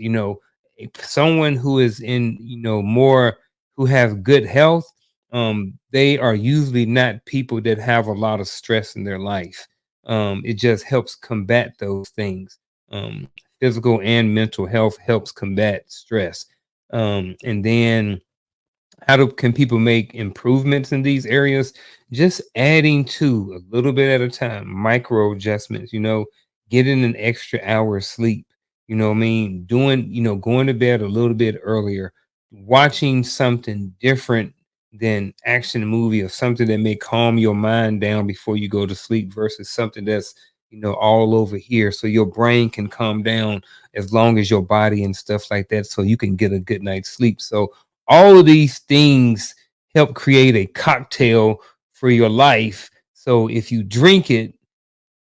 B: Someone who is in, more who has good health, they are usually not people that have a lot of stress in their life. It just helps combat those things. Um, Physical and mental health helps combat stress. And then can people make improvements in these areas? Just adding to a little bit at a time, micro adjustments, getting an extra hour of sleep, what I mean? Doing, going to bed a little bit earlier, watching something different than action movie or something that may calm your mind down before you go to sleep versus something that's, all over here. So your brain can calm down as long as your body and stuff like that. So you can get a good night's sleep. So all of these things help create a cocktail for your life. So if you drink it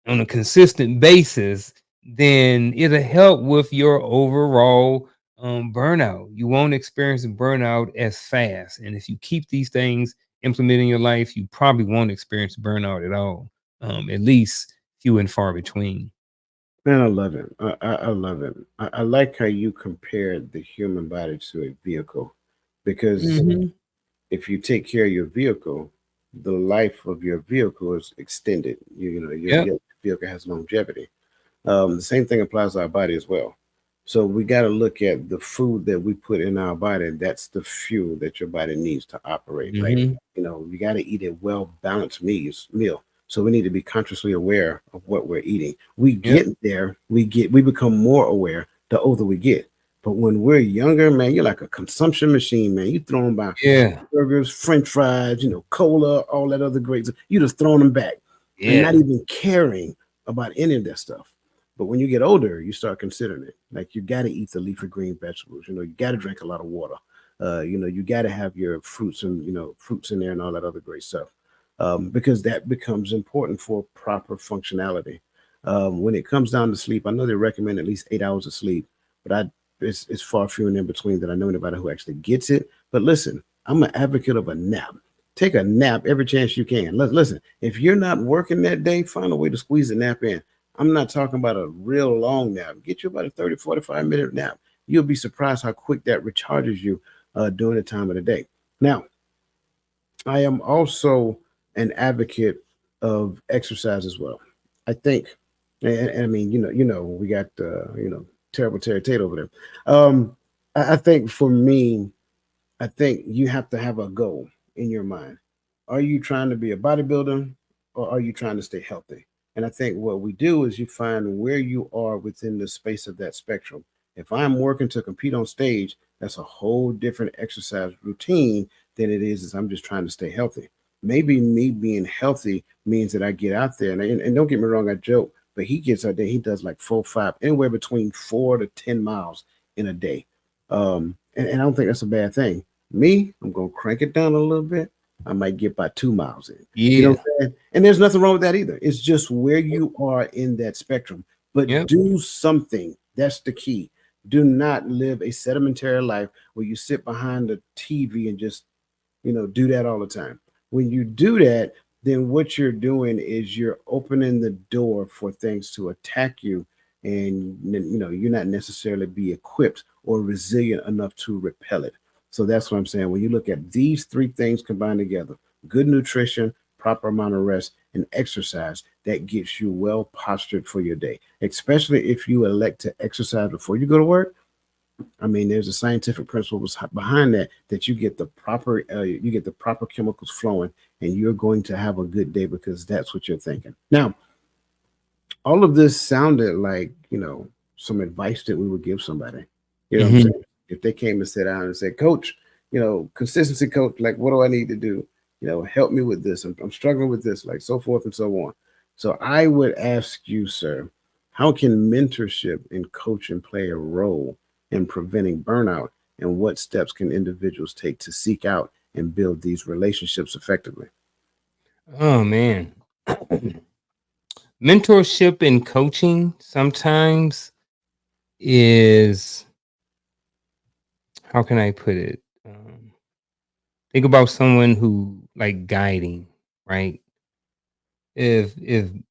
B: on a consistent basis, then it'll help with your overall burnout. You won't experience burnout as fast. And if you keep these things implemented in your life, you probably won't experience burnout at all, at least few and far between.
A: Man, I love it. I love it. I like how you compared the human body to a vehicle because
B: Mhm.
A: if you take care of your vehicle, the life of your vehicle is extended. Your
B: Yep.
A: vehicle has longevity. The same thing applies to our body as well. So we got to look at the food that we put in our body. That's the fuel that your body needs to operate. Like,
B: Hmm.
A: you got to eat a well balanced meal. So we need to be consciously aware of what we're eating. We
B: Yep.
A: get there, we become more aware the older we get. But when we're younger, man, you're like a consumption machine, man. You thrown by
B: Yeah.
A: burgers, French fries, cola, all that other great stuff. You just throwing them back and not
B: Yeah.
A: even caring about any of that stuff. But when you get older, you start considering it. Like you got to eat the leafy green vegetables. You got to drink a lot of water. You got to have your fruits and fruits in there and all that other great stuff, because that becomes important for proper functionality. When it comes down to sleep, I know they recommend at least 8 hours of sleep, but it's far few and in between that I know anybody who actually gets it. But listen, I'm an advocate of a nap. Take a nap every chance you can. Listen, if you're not working that day, find a way to squeeze a nap in. I'm not talking about a real long nap. Get you about a 30, 45-minute nap. You'll be surprised how quick that recharges you during the time of the day. Now, I am also an advocate of exercise as well. I think, and I mean, we got terrible Terry Tate over there. I think for me, I think you have to have a goal in your mind. Are you trying to be a bodybuilder or are you trying to stay healthy? And I think what we do is you find where you are within the space of that spectrum. If I'm working to compete on stage, that's a whole different exercise routine than it is I'm just trying to stay healthy. Maybe me being healthy means that I get out there and don't get me wrong, I joke, but he gets out there, he does like 4, 5, anywhere between 4 to 10 miles in a day. And I don't think that's a bad thing. Me, I'm gonna crank it down a little bit. I might get by 2 miles in. You know what
B: Yeah.
A: I'm saying? And there's nothing wrong with that either. It's just where you are in that spectrum. But
B: Yep.
A: do something. That's the key. Do not live a sedimentary life where you sit behind the TV and just do that all the time. When you do that, then what you're doing is you're opening the door for things to attack you, and you're not necessarily be equipped or resilient enough to repel it. So that's what I'm saying. When you look at these three things combined together, good nutrition, proper amount of rest, and exercise, that gets you well postured for your day, especially if you elect to exercise before you go to work. I mean, there's a scientific principle behind that you get the proper chemicals flowing, and you're going to have a good day because that's what you're thinking. Now, all of this sounded like some advice that we would give somebody. You know what I'm
B: Hmm.
A: saying? If they came and sat down and said, "Coach, consistency coach, like what do I need to do? Help me with this. I'm struggling with this, like so forth and so on." So I would ask you, sir, how can mentorship and coaching play a role in preventing burnout, and what steps can individuals take to seek out and build these relationships effectively?
B: Oh man. Mentorship and coaching sometimes is, how can I put it? Think about someone who like guiding, right? If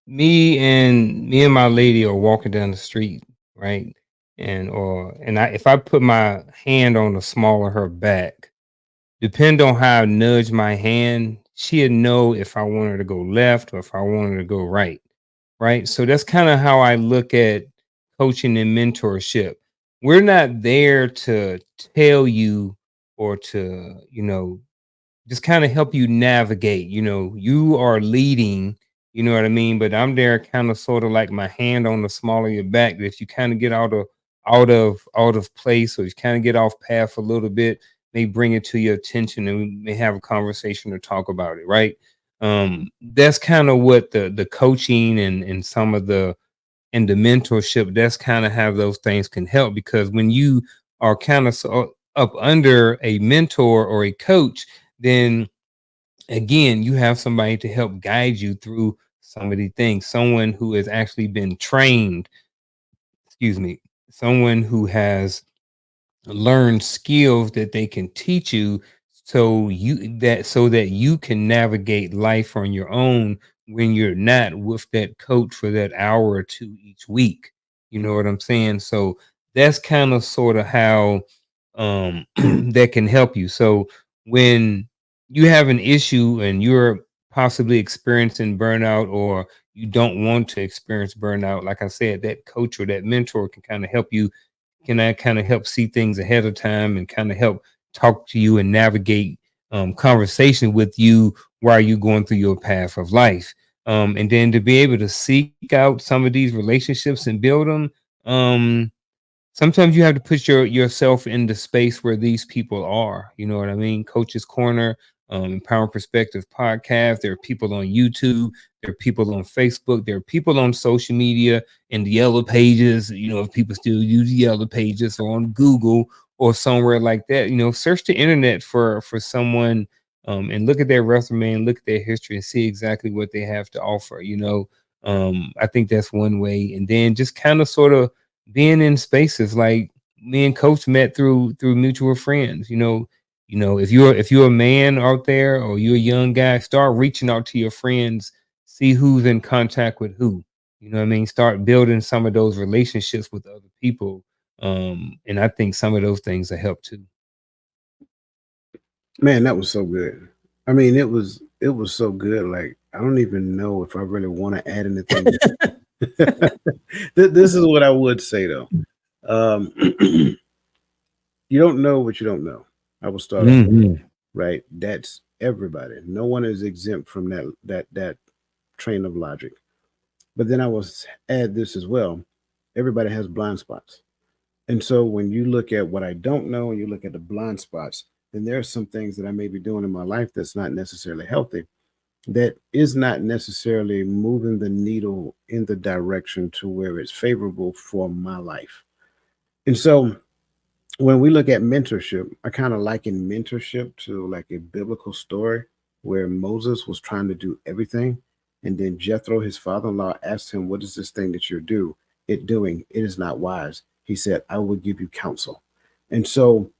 B: me and my lady are walking down the street, right? And if I put my hand on the small of her back, depend on how I nudge my hand, she'll know if I want her to go left or if I want her to go right. Right. So that's kind of how I look at coaching and mentorship. We're not there to tell you or to, just kind of help you navigate. You are leading, you know what I mean? But I'm there kind of sort of like my hand on the small of your back. That if you kind of get out of place, or you kind of get off path a little bit, may bring it to your attention and we may have a conversation or talk about it, right? That's kind of what the coaching and some of the mentorship, that's kind of how those things can help, because when you are kind of so up under a mentor or a coach, then again, you have somebody to help guide you through some of the things. Someone who has actually been trained, excuse me, someone who has learned skills that they can teach you, so that you can navigate life on your own when you're not with that coach for that hour or two each week. You know what I'm saying? So that's kind of sort of how that can help you. So when you have an issue and you're possibly experiencing burnout, or you don't want to experience burnout, like I said, that coach or that mentor can kind of help you can I kind of help see things ahead of time and kind of help talk to you and navigate conversation with you while you're going through your path of life. And then to be able to seek out some of these relationships and build them. Sometimes you have to put yourself in the space where these people are. You know what I mean? Coach's Corner, Empower Perspective podcast. There are people on YouTube. There are people on Facebook. There are people on social media and the yellow pages. You know, if people still use the yellow pages, or on Google or somewhere like that. You know, search the internet for someone, and look at their resume and look at their history and see exactly what they have to offer. You know, I think that's one way. And then just kind of sort of being in spaces like me and Coach met through mutual friends. If you're a man out there or you're a young guy, start reaching out to your friends, see who's in contact with who. You know what I mean? Start building some of those relationships with other people. And I think some of those things will help too.
A: Man, that was so good. I mean, it was so good. Like, I don't even know if I really want to add anything. This is what I would say though. Um, you don't know what you don't know. I will start off with,
B: Mhm.
A: right. That's everybody. No one is exempt from that train of logic. But then I will add this as well. Everybody has blind spots. And so when you look at what I don't know and you look at the blind spots, then there are some things that I may be doing in my life that's not necessarily healthy, that is not necessarily moving the needle in the direction to where it's favorable for my life. And so when we look at mentorship, I kind of liken mentorship to like a biblical story where Moses was trying to do everything. And then Jethro, his father in law, asked him, "What is this thing that you're doing? It is not wise." He said, "I will give you counsel." And so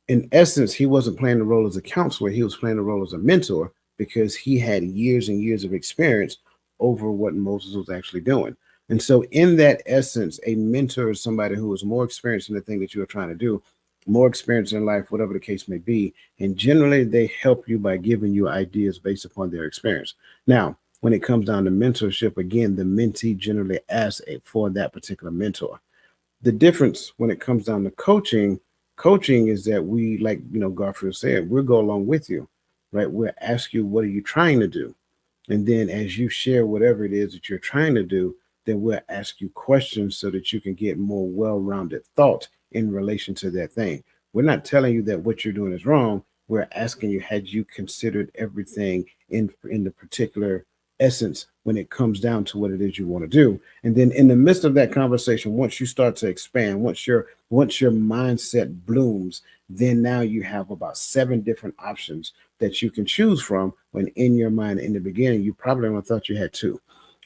A: in essence, he wasn't playing the role as a counselor. He was playing the role as a mentor because he had years and years of experience over what Moses was actually doing. And so, in that essence, a mentor is somebody who is more experienced in the thing that you are trying to do, more experienced in life, whatever the case may be. And generally, they help you by giving you ideas based upon their experience. Now, when it comes down to mentorship, again, the mentee generally asks for that particular mentor. The difference when it comes down to coaching is that we, like, Garfield said, we'll go along with you, right? We'll ask you, what are you trying to do? And then as you share whatever it is that you're trying to do, then we'll ask you questions so that you can get more well-rounded thought in relation to that thing. We're not telling you that what you're doing is wrong. We're asking you, had you considered everything in the particular essence when it comes down to what it is you want to do? And then in the midst of that conversation, once you start to expand, once your mindset blooms, then now you have about 7 different options that you can choose from, when in your mind in the beginning you probably only thought you had two.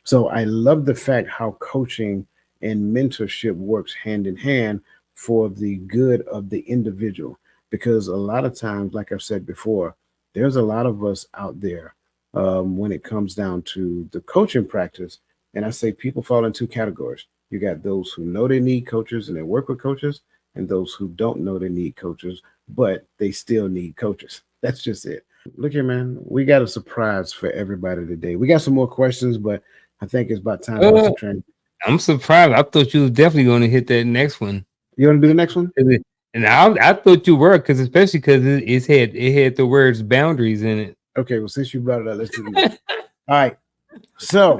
A: So I love the fact how coaching and mentorship works hand in hand for the good of the individual. Because a lot of times, like I've said before, there's a lot of us out there, when it comes down to the coaching practice. And I say people fall in 2 categories. You got those who know they need coaches and they work with coaches, and those who don't know they need coaches, but they still need coaches. That's just it. Look here, man. We got a surprise for everybody today. We got some more questions, but I think it's about time for us
B: Uh,
A: to train.
B: I'm surprised. I thought you was definitely going to hit that next one.
A: You want to do the next one?
B: And I thought you were, because especially because it had the words boundaries in it.
A: Okay, well, since you brought it up, let's do the next. All right. So,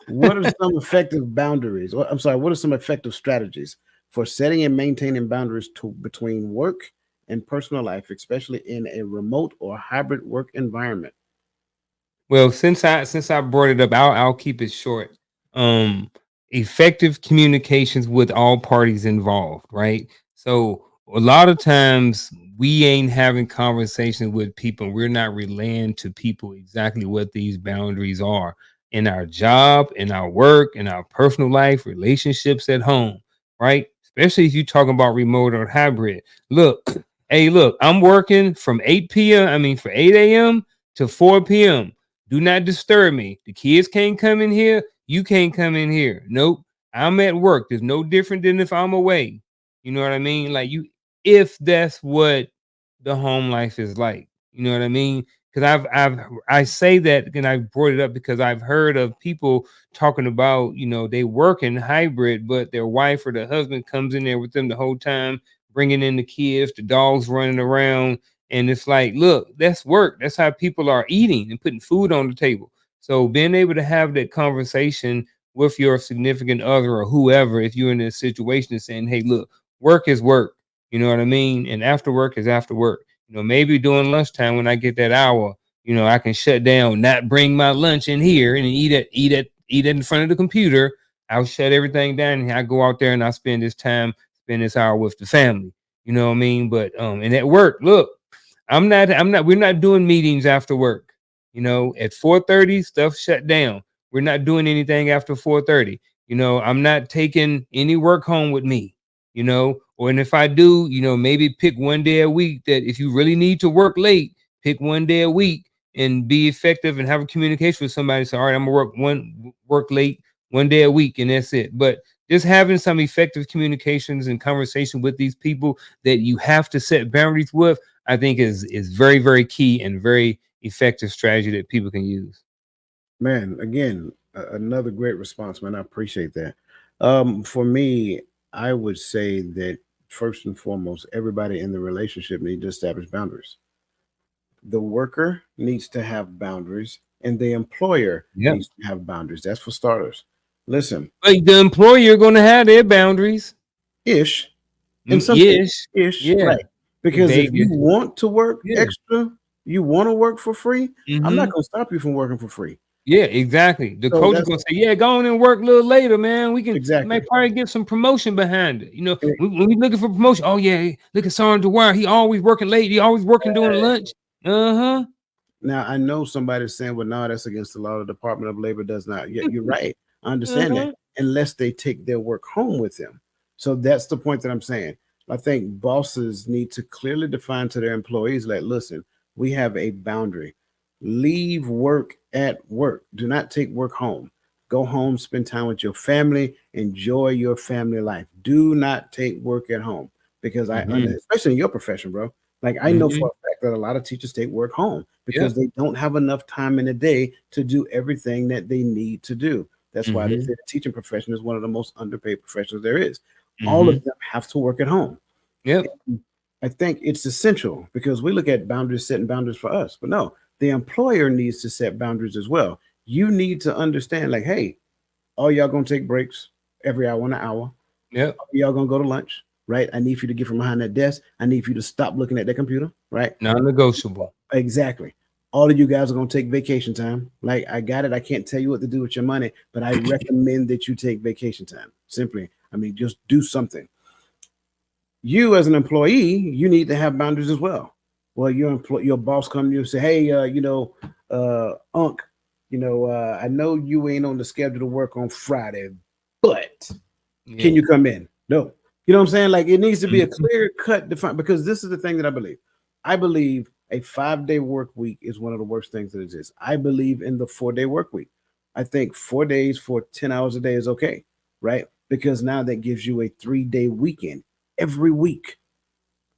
A: what are some effective boundaries? I'm sorry, what are some effective strategies for setting and maintaining boundaries between work and personal life, especially in a remote or hybrid work environment?
B: Well, since I brought it up, I'll keep it short. Um, Effective communications with all parties involved, right? So a lot of times we ain't having conversations with people. We're not relaying to people exactly what these boundaries are in our job, in our work, in our personal life, relationships at home, right? Especially if you're talking about remote or hybrid. Look, hey, look, I'm working from 8 p.m. I mean, for 8 a.m. to 4 p.m. Do not disturb me. The kids can't come in here. You can't come in here. Nope. I'm at work. There's no different than if I'm away. You know what I mean? Like, if that's what the home life is like. You know what I mean? Because I say that and I brought it up because I've heard of people talking about, they work in hybrid, but their wife or their husband comes in there with them the whole time, bringing in the kids, the dogs running around. And it's like, look, that's work. That's how people are eating and putting food on the table. So being able to have that conversation with your significant other or whoever, if you're in this situation, is saying, hey, look, work is work. You know what I mean? And after work is after work. Maybe during lunchtime when I get that hour, I can shut down, not bring my lunch in here and eat it in front of the computer. I'll shut everything down and I go out there and I spend this hour with the family. You know what I mean? But and at work, look, we're not doing meetings after work. At 4:30, stuff shut down. We're not doing anything after 4:30. I'm not taking any work home with me, or and if I do, maybe pick one day a week that if you really need to work late, pick one day a week and be effective and have a communication with somebody. So, all right, I'm gonna work late one day a week, and that's it. But just having some effective communications and conversation with these people that you have to set boundaries with, I think is very, very key and very effective strategy that people can use.
A: Man, again, another great response, man. I appreciate that. For me, I would say that first and foremost, everybody in the relationship needs to establish boundaries. The worker needs to have boundaries, and the employer
B: Yeah.
A: needs to have boundaries. That's for starters. Listen,
B: But the employer gonna have their boundaries.
A: ish, in some cases,
B: Ish.
A: ish,
B: Yeah.
A: right? Because if you
B: Vegas.
A: want to work
B: Yeah.
A: extra, you want to work for free. I'm not
B: Mhm.
A: going to stop you from working for free.
B: Yeah, exactly. The
A: So
B: coach is
A: that's
B: gonna say, "Yeah, go on and work a little later, man. We can
A: exactly.
B: might probably get some promotion behind it." When we looking for promotion, oh yeah, look at Sergeant Dwyer. He always working late. He always working during lunch. Uh-huh.
A: Now I know somebody's saying, "Well, no, that's against the law. The Department of Labor does not." Yeah, you're right. I understand that,
B: Uh-huh.
A: unless they take their work home with them. So that's the point that I'm saying. I think bosses need to clearly define to their employees, like, listen, we have a boundary. Leave work at work. Do not take work home. Go home, spend time with your family, enjoy your family life. Do not take work at home because
B: Mhm.
A: especially in your profession, bro. Like I know for
B: Mhm.
A: a fact that a lot of teachers take work home
B: Yeah.
A: because they don't have enough time in the day to do everything that they need to do. That's why they say
B: Mhm.
A: the teaching profession is one of the most underpaid professions there is. All of
B: Mhm.
A: them have to work at home.
B: Yep.
A: And I think it's essential because we look at boundaries, setting boundaries for us, but no, the employer needs to set boundaries as well. You need to understand, like, hey, all y'all gonna take breaks every hour and an hour.
B: Yep.
A: Y'all gonna go to lunch, right? I need for you to get from behind that desk. I need for you to stop looking at that computer, right?
B: Non-negotiable.
A: Exactly. All of you guys are going to take vacation time. Like, I got it. I can't tell you what to do with your money, but I recommend that you take vacation time. Simply, I mean, just do something. You, as an employee, you need to have boundaries as well. Well, your boss come to you and say, hey, Unc, I know you ain't on the schedule to work on Friday, but can
B: Yeah.
A: you come in? No. You know what I'm saying? Like it needs to be a
B: Mhm.
A: clear cut define because this is the thing that I believe. I believe a 5 day work week is one of the worst things that exists. I believe in the 4 day work week. I think 4 days for 10 hours a day is okay, right? Because now that gives you a 3 day weekend every week.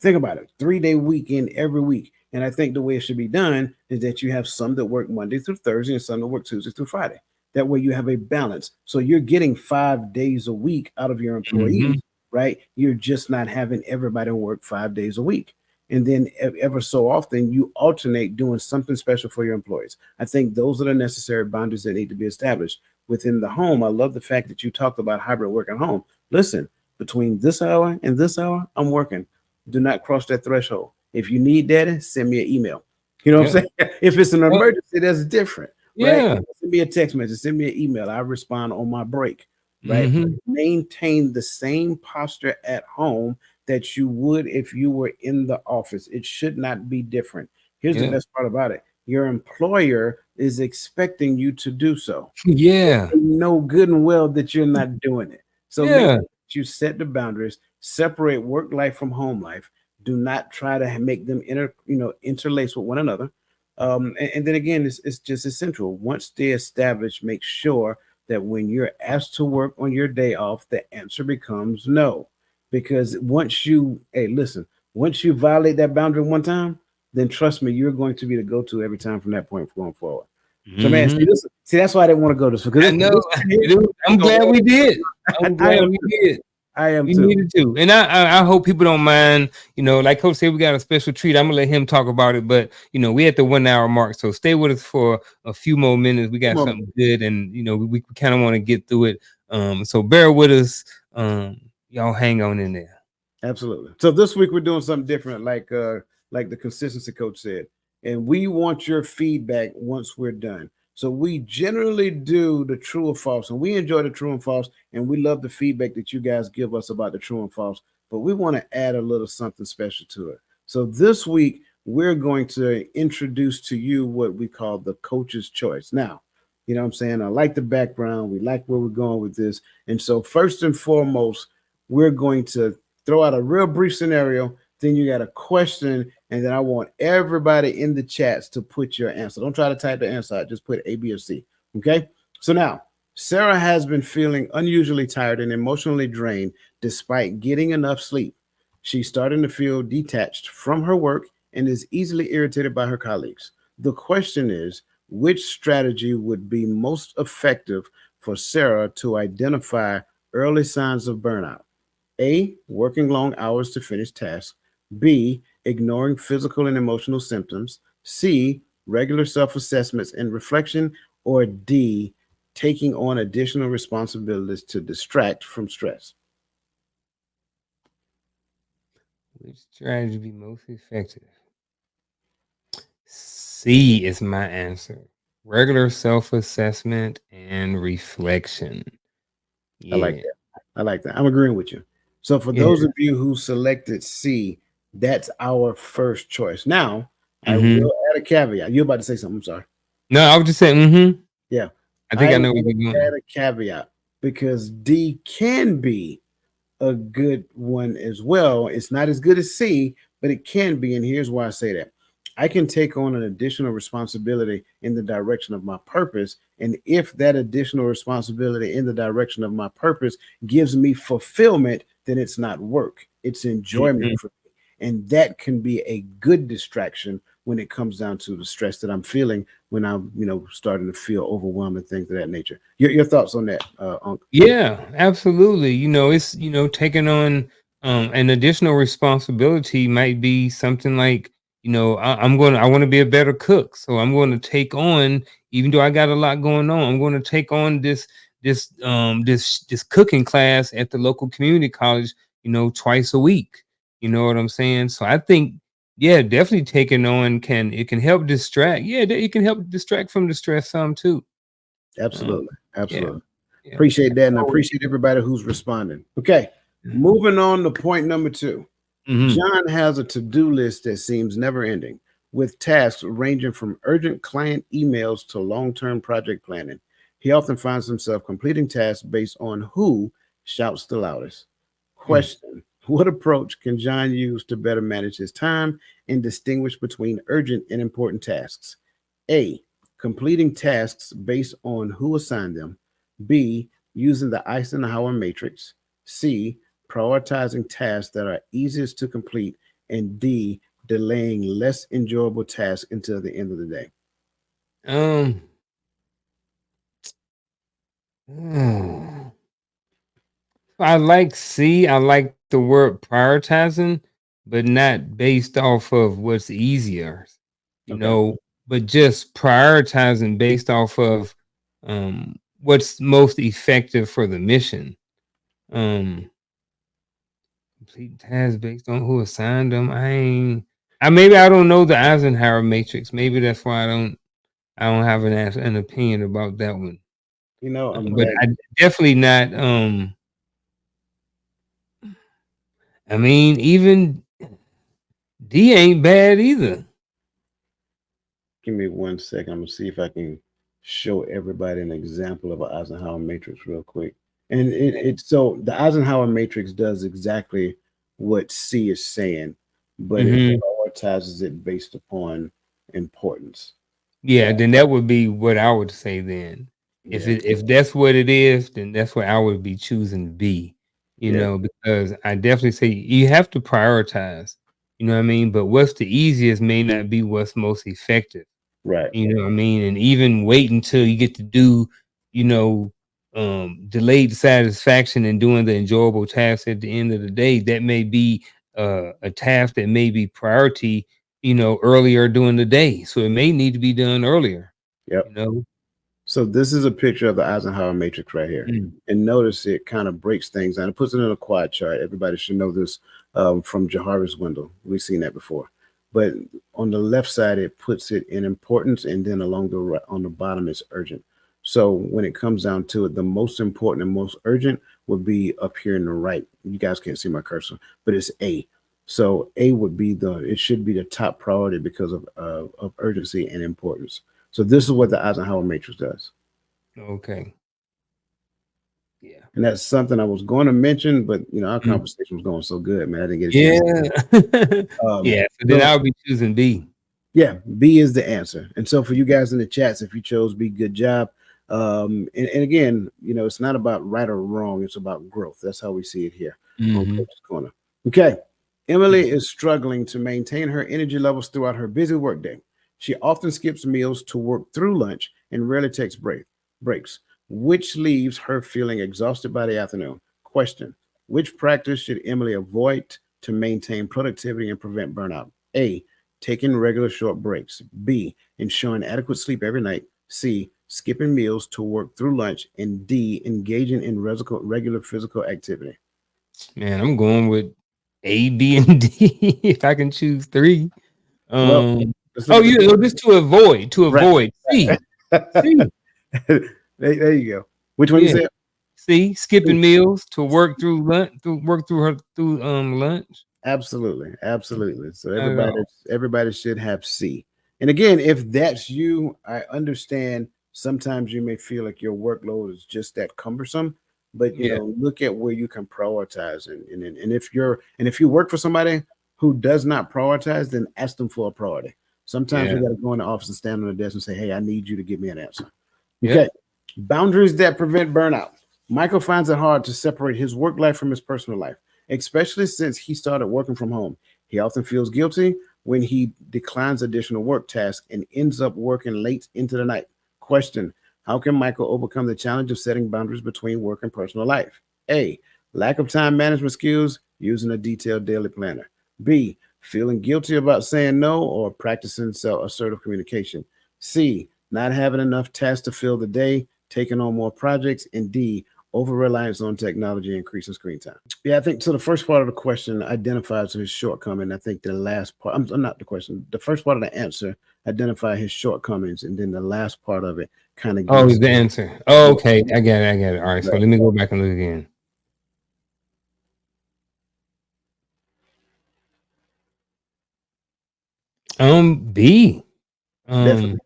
A: Think about it, 3 day weekend every week. And I think the way it should be done is that you have some that work Monday through Thursday and some that work Tuesday through Friday. That way you have a balance. So you're getting 5 days a week out of your employees,
B: Mhm.
A: right? You're just not having everybody work 5 days a week. And then ever so often you alternate doing something special for your employees. I think those are the necessary boundaries that need to be established within the home. I love the fact that you talked about hybrid work at home. Listen, between this hour and this hour, I'm working. Do not cross that threshold. If you need data, send me an email. You know what
B: Yep.
A: I'm saying? If it's an
B: Yep.
A: emergency, that's different, right?
B: Yeah.
A: Send me a text message, send me an email. I respond on my break, right? But
B: Mhm.
A: maintain the same posture at home that you would if you were in the office. It should not be different. Here's the
B: Yeah.
A: best part about it: your employer is expecting you to do so.
B: Yeah.
A: They know good and well that you're not doing it. So make
B: Yeah.
A: sure that you set the boundaries, separate work life from home life. Do not try to make them interlace with one another. And then again, it's just essential. Once they establish, make sure that when you're asked to work on your day off, the answer becomes no. Because once you, hey, listen, once you violate that boundary one time, then trust me, you're going to be the go-to every time from that point going forward. So, man,
B: Mhm.
A: see, that's why I didn't want to go this because
B: I know.
A: this
B: Dude, I'm glad we did. I'm
A: I
B: glad
A: am
B: we
A: too.
B: did.
A: I am
B: We
A: too.
B: needed to. And I hope people don't mind. Like Coach said, we got a special treat. I'm gonna let him talk about it. But we at the 1 hour mark. So stay with us for a few more minutes. We got
A: Come on.
B: something good, and we kind of want to get through it. So bear with us. Y'all hang on in there.
A: Absolutely. So this week we're doing something different, like the consistency coach said, and we want your feedback once we're done. So we generally do the true or false, and we enjoy the true and false, and we love the feedback that you guys give us about the true and false. But we want to add a little something special to it. So this week we're going to introduce to you what we call the coach's choice. Now, you know what I'm saying? I like the background. We like where we're going with this. And so first and foremost, we're going to throw out a real brief scenario. Then you got a question, and then I want everybody in the chats to put your answer. Don't try to type the answer out, just put A, B, or C. Okay. So now, Sarah has been feeling unusually tired and emotionally drained despite getting enough sleep. She's starting to feel detached from her work and is easily irritated by her colleagues. The question is, which strategy would be most effective for Sarah to identify early signs of burnout? A, working long hours to finish tasks. B, ignoring physical and emotional symptoms. C, regular self assessments and reflection. Or D, taking on additional responsibilities to distract from stress.
B: Which strategy be most effective? C is my answer. Regular self-assessment and reflection.
A: I like
B: Yeah.
A: that. I like that. I'm agreeing with you. So, for
B: Yeah.
A: those of you who selected C, that's our first choice. Now, I
B: Hmm.
A: will add a caveat. You're about to say something. I'm sorry.
B: No, I was just saying,
A: Yeah.
B: I think
A: I
B: I know where
A: will
B: you're
A: add
B: going.
A: a caveat because D can be a good one as well. It's not as good as C, but it can be. And here's why I say that. I can take on an additional responsibility in the direction of my purpose. And if that additional responsibility in the direction of my purpose gives me fulfillment, then it's not work, it's enjoyment
B: Mhm.
A: for me. And that can be a good distraction when it comes down to the stress that I'm feeling when I'm, starting to feel overwhelmed and things of that nature. Your thoughts on that, Unc?
B: Yeah, absolutely. It's taking on an additional responsibility might be something like, I want to be a better cook. So I'm going to take on, even though I got a lot going on, I'm going to take on this cooking class at the local community college, twice a week. You know what I'm saying? So I think, yeah, definitely taking on can help distract. Yeah, it can help distract from the stress some too. Um,
A: Absolutely.
B: yeah.
A: Absolutely.
B: Yeah.
A: Appreciate that. And I appreciate everybody who's responding. Okay. Moving on to point number two.
B: Mhm.
A: John has a to do list that seems never ending, with tasks ranging from urgent client emails to long term project planning. He often finds himself completing tasks based on who shouts the loudest.
B: Mm.
A: Question: what approach can John use to better manage his time and distinguish between urgent and important tasks? A, completing tasks based on who assigned them. B, using the Eisenhower matrix. C, prioritizing tasks that are easiest to complete. And D, delaying less enjoyable tasks until the end of the day.
B: Um, mm, I like C. I like the word prioritizing, but not based off of what's easier, you
A: Okay.
B: know, but just prioritizing based off of what's most effective for the mission. Um, complete tasks based on who assigned them. Maybe I don't know the Eisenhower matrix. Maybe that's why I don't have an opinion about that one.
A: I'm
B: But
A: glad.
B: I definitely not. I mean, even D ain't bad either.
A: Give me 1 second. I'm going to see if I can show everybody an example of an Eisenhower matrix real quick. And it's so the Eisenhower matrix does exactly what C is saying, but it
B: Hmm.
A: prioritizes it based upon importance.
B: Yeah,
A: So,
B: then that would be what I would say. Then,
A: yeah,
B: if that's what it is, then that's what I would be choosing B.
A: yeah,
B: Because I definitely say you have to prioritize. You know what I mean? But what's the easiest may not be what's most effective.
A: Right.
B: You know what I mean? And even wait until you get to do, you know, delayed satisfaction and doing the enjoyable tasks at the end of the day, that may be a task that may be priority, you know, earlier during the day. So it may need to be done earlier, you
A: Yep.
B: know.
A: So this is a picture of the Eisenhower matrix right here.
B: Mm.
A: And notice it kind of breaks things down. It puts it in a quad chart. Everybody should know this from Jahar's window. We've seen that before. But on the left side, it puts it in importance, and then along the right, on the bottom is urgent. So when it comes down to it, the most important and most urgent would be up here in the right. You guys can't see my cursor, but it's A. So A would be it should be the top priority because of urgency and importance. So this is what the Eisenhower matrix does.
B: Okay. Yeah.
A: And that's something I was going to mention, but our
B: Mm.
A: conversation was going so good, man. I didn't get a chance.
B: Yeah.
A: Um,
B: Yeah. So then
A: so
B: I'll be choosing B.
A: yeah, B is the answer. And so for you guys in the chats, if you chose B, good job. And again, it's not about right or wrong, it's about growth. That's how we see it here on
B: Hmm.
A: Coach's Corner. Okay. Emily is struggling to maintain her energy levels throughout her busy workday. She often skips meals to work through lunch and rarely takes breaks, which leaves her feeling exhausted by the afternoon. Question: which practice should Emily avoid to maintain productivity and prevent burnout? A. Taking regular short breaks. B. Ensuring adequate sleep every night. C. Skipping meals to work through lunch. And D. Engaging in regular physical activity.
B: Man, I'm going with A, B, and D if I can choose three.
A: Well,
B: Um,
A: let's look
B: oh,
A: at the
B: you know, just to
A: right.
B: avoid. C, C,
A: There you go. Which one you
B: yeah,
A: said?
B: C,
A: C.
B: skipping meals to work through her through lunch.
A: Absolutely, absolutely. So
B: Not at all.
A: everybody should have C. And again, if that's you, I understand sometimes you may feel like your workload is just that cumbersome, but
B: Yeah,
A: look at where you can prioritize and if you work for somebody who does not prioritize, then ask them for a priority. Sometimes
B: yeah,
A: we got to go in the office and stand on the desk and say, "Hey, I need you to give me an answer."
B: yep.
A: Okay. Boundaries that prevent burnout. Michael finds it hard to separate his work life from his personal life, especially since he started working from home. He often feels guilty when he declines additional work tasks and ends up working late into the night. Question: how can Michael overcome the challenge of setting boundaries between work and personal life? A. Lack of time management skills, using a detailed daily planner. B. Feeling guilty about saying no or practicing assertive communication. C. Not having enough tasks to fill the day, taking on more projects. And D. Over reliance on technology, increasing screen time. Yeah, I think so. The first part of the question identifies his shortcoming. I think the last part, I'm not the question, the first part of the answer identify his shortcomings, and then the last part of it kind of
B: Oh,
A: gives.
B: is the answer. Oh,
A: Yeah,
B: okay, I got it. I got it. All right, so
A: right.
B: let me go back and look again. B. Um,
A: Definitely.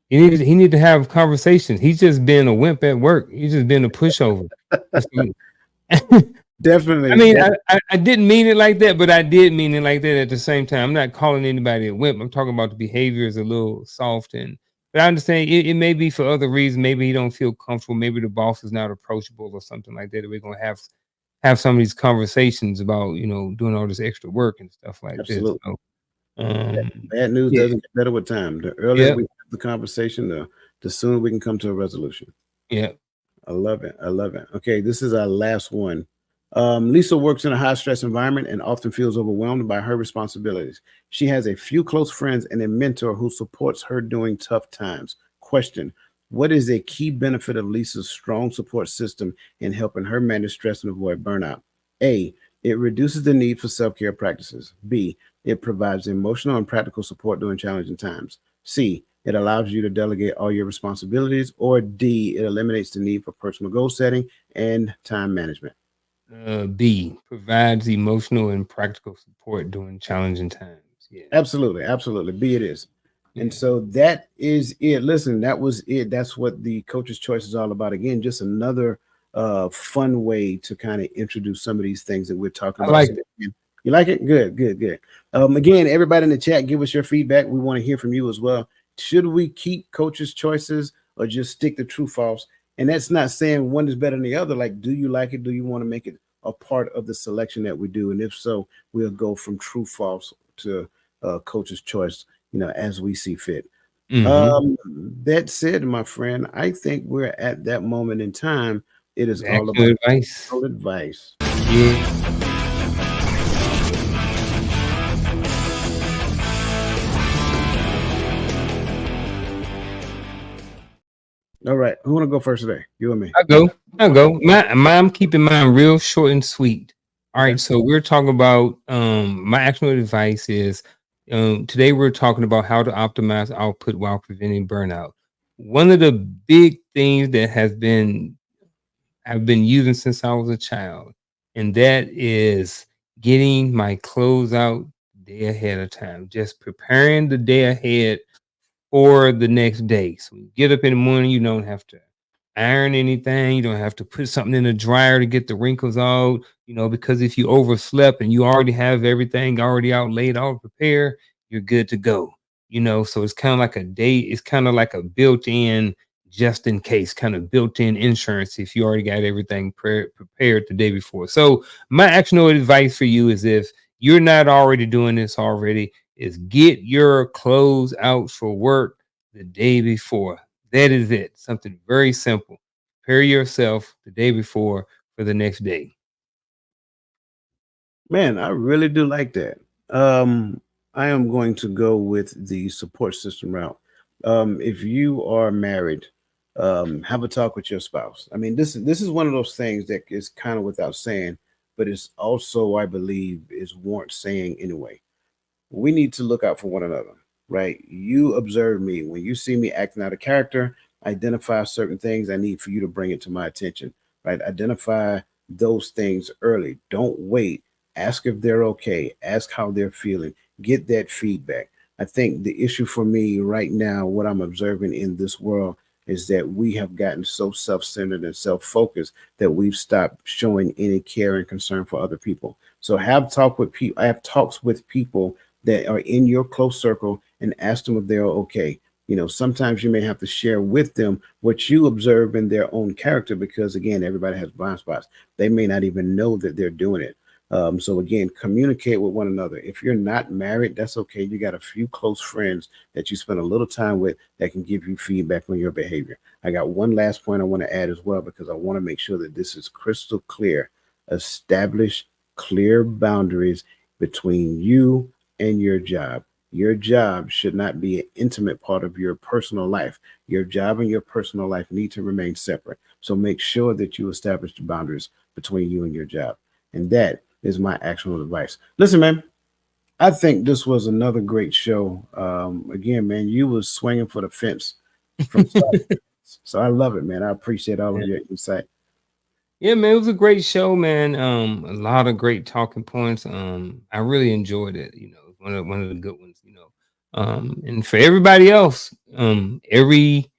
B: he need to have conversations. He's just been a wimp at work. He's just been a pushover. That's I
A: Definitely.
B: mean, I didn't mean it like that, but I did mean it like that at the same time. I'm not calling anybody a wimp. I'm talking about the behavior is a little soft, but I understand it may be for other reasons. Maybe he don't feel comfortable. Maybe the boss is not approachable or something like that. We're gonna have some of these conversations about doing all this extra work and stuff like this.
A: Absolutely.
B: So
A: Bad news
B: yeah,
A: doesn't get better with time. The earlier
B: yeah,
A: we have the conversation, the sooner we can come to a resolution.
B: yeah.
A: I love it. I love it. Okay, this is our last one. Lisa works in a high stress environment and often feels overwhelmed by her responsibilities. She has a few close friends and a mentor who supports her during tough times. Question: what is a key benefit of Lisa's strong support system in helping her manage stress and avoid burnout? A. It reduces the need for self care practices. B. It provides emotional and practical support during challenging times. C. It allows you to delegate all your responsibilities. Or D. It eliminates the need for personal goal setting and time management.
B: B, provides emotional and practical support during challenging times. Yeah,
A: Absolutely, absolutely. B it is. And
B: yeah.
A: so that is it. Listen, that was it. That's what the coach's choice is all about. Again, just another fun way to kind of introduce some of these things that we're talking
B: I
A: about.
B: like
A: So,
B: that.
A: you like it? Good, good, good. Again, everybody in the chat, give us your feedback. We want to hear from you as well. Should we keep coaches' choices or just stick to true false? And that's not saying one is better than the other. Like, do you like it? Do you want to make it a part of the selection that we do? And if so, we'll go from true false to Coach's Choice, as we see fit.
B: Hmm.
A: Um, that said, my friend, I think we're at that moment in time. It is all
B: Actual
A: about
B: advice.
A: advice.
B: Yeah.
A: All right, who want to go first today? You and me.
B: I go. I go. I'm keeping mine real short and sweet. All
A: Okay.
B: right. So we're talking about my actual advice is today we're talking about how to optimize output while preventing burnout. One of the big things that I've been using since I was a child, and that is getting my clothes out day ahead of time. Just preparing the day ahead for the next day. So you get up in the morning, you don't have to iron anything, you don't have to put something in the dryer to get the wrinkles out, because if you overslept and you already have everything already out laid out prepared, you're good to go. So it's kind of like a day, it's kind of like a built-in just in case kind of built-in insurance if you already got everything prepared the day before. So my actual advice for you is if you're not already doing this already, is get your clothes out for work the day before. That is it. Something very simple. Prepare yourself the day before for the next day.
A: Man, I really do like that. Um, I am going to go with the support system route. If you are married, have a talk with your spouse. I mean, this is one of those things that is kind of without saying, but it's also, I believe, is warrant saying anyway. We need to look out for one another, right? You observe me. When you see me acting out of character, identify certain things. I need for you to bring it to my attention, right? Identify those things early. Don't wait. Ask if they're okay. Ask how they're feeling. Get that feedback. I think the issue for me right now, what I'm observing in this world, is that we have gotten so self centered and self focused that we've stopped showing any care and concern for other people. So have talk with people. I have talks with people that are in your close circle and ask them if they're okay. Sometimes you may have to share with them what you observe in their own character because, again, everybody has blind spots. They may not even know that they're doing it. So, again, communicate with one another. If you're not married, that's okay. You got a few close friends that you spend a little time with that can give you feedback on your behavior. I got one last point I want to add as well because I want to make sure that this is crystal clear. Establish clear boundaries between you and your job. Your job should not be an intimate part of your personal life. Your job and your personal life need to remain separate. So make sure that you establish the boundaries between you and your job. And that is my actual advice. Listen, man, I think this was another great show. Again, man, you was swinging for the fence from start to finish. So I love it, man. I appreciate all of your insight.
B: Yeah, man, it was a great show, man. A lot of great talking points. I really enjoyed it. One of the good ones. And for everybody else, every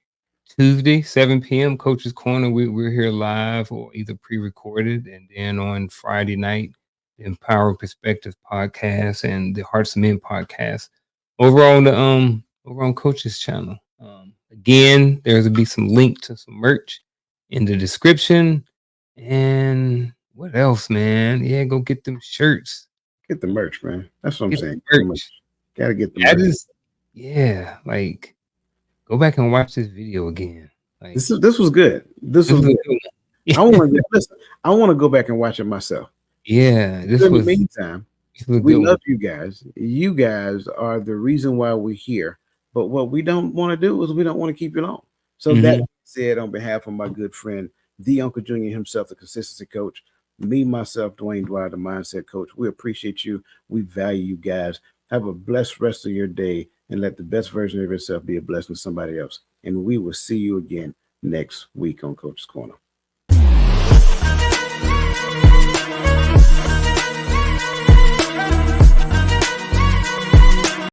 B: Tuesday, 7 p.m., Coach's Corner, we're here live or either pre-recorded, and then on Friday night, the Empower Perspective podcast and the Hearts of Men podcast over on Coach's channel. Again, there's be some link to some merch in the description. And what else, man? Yeah, go get them shirts.
A: Get the merch, man. That's what I'm
B: Get the
A: saying. Get the merch.
B: merch.
A: Gotta get the
B: That
A: merch.
B: is, yeah, like go back and watch this video again. Like
A: This was good. This
B: this
A: was
B: was a
A: good.
B: good one.
A: I want to listen. I want to go back and watch it myself.
B: Yeah,
A: In the meantime,
B: this was a
A: we
B: good
A: love
B: one.
A: you guys. You guys are the reason why we're here. But what we don't want to do is we don't want to keep you long. So that
B: Mhm.
A: being said, on behalf of my good friend, the Uncle Junior himself, the consistency coach, me, myself, Dwayne Dwyer, the mindset coach, we appreciate you. We value you guys. Have a blessed rest of your day and let the best version of yourself be a blessing to somebody else. And we will see you again next week on Coach's Corner.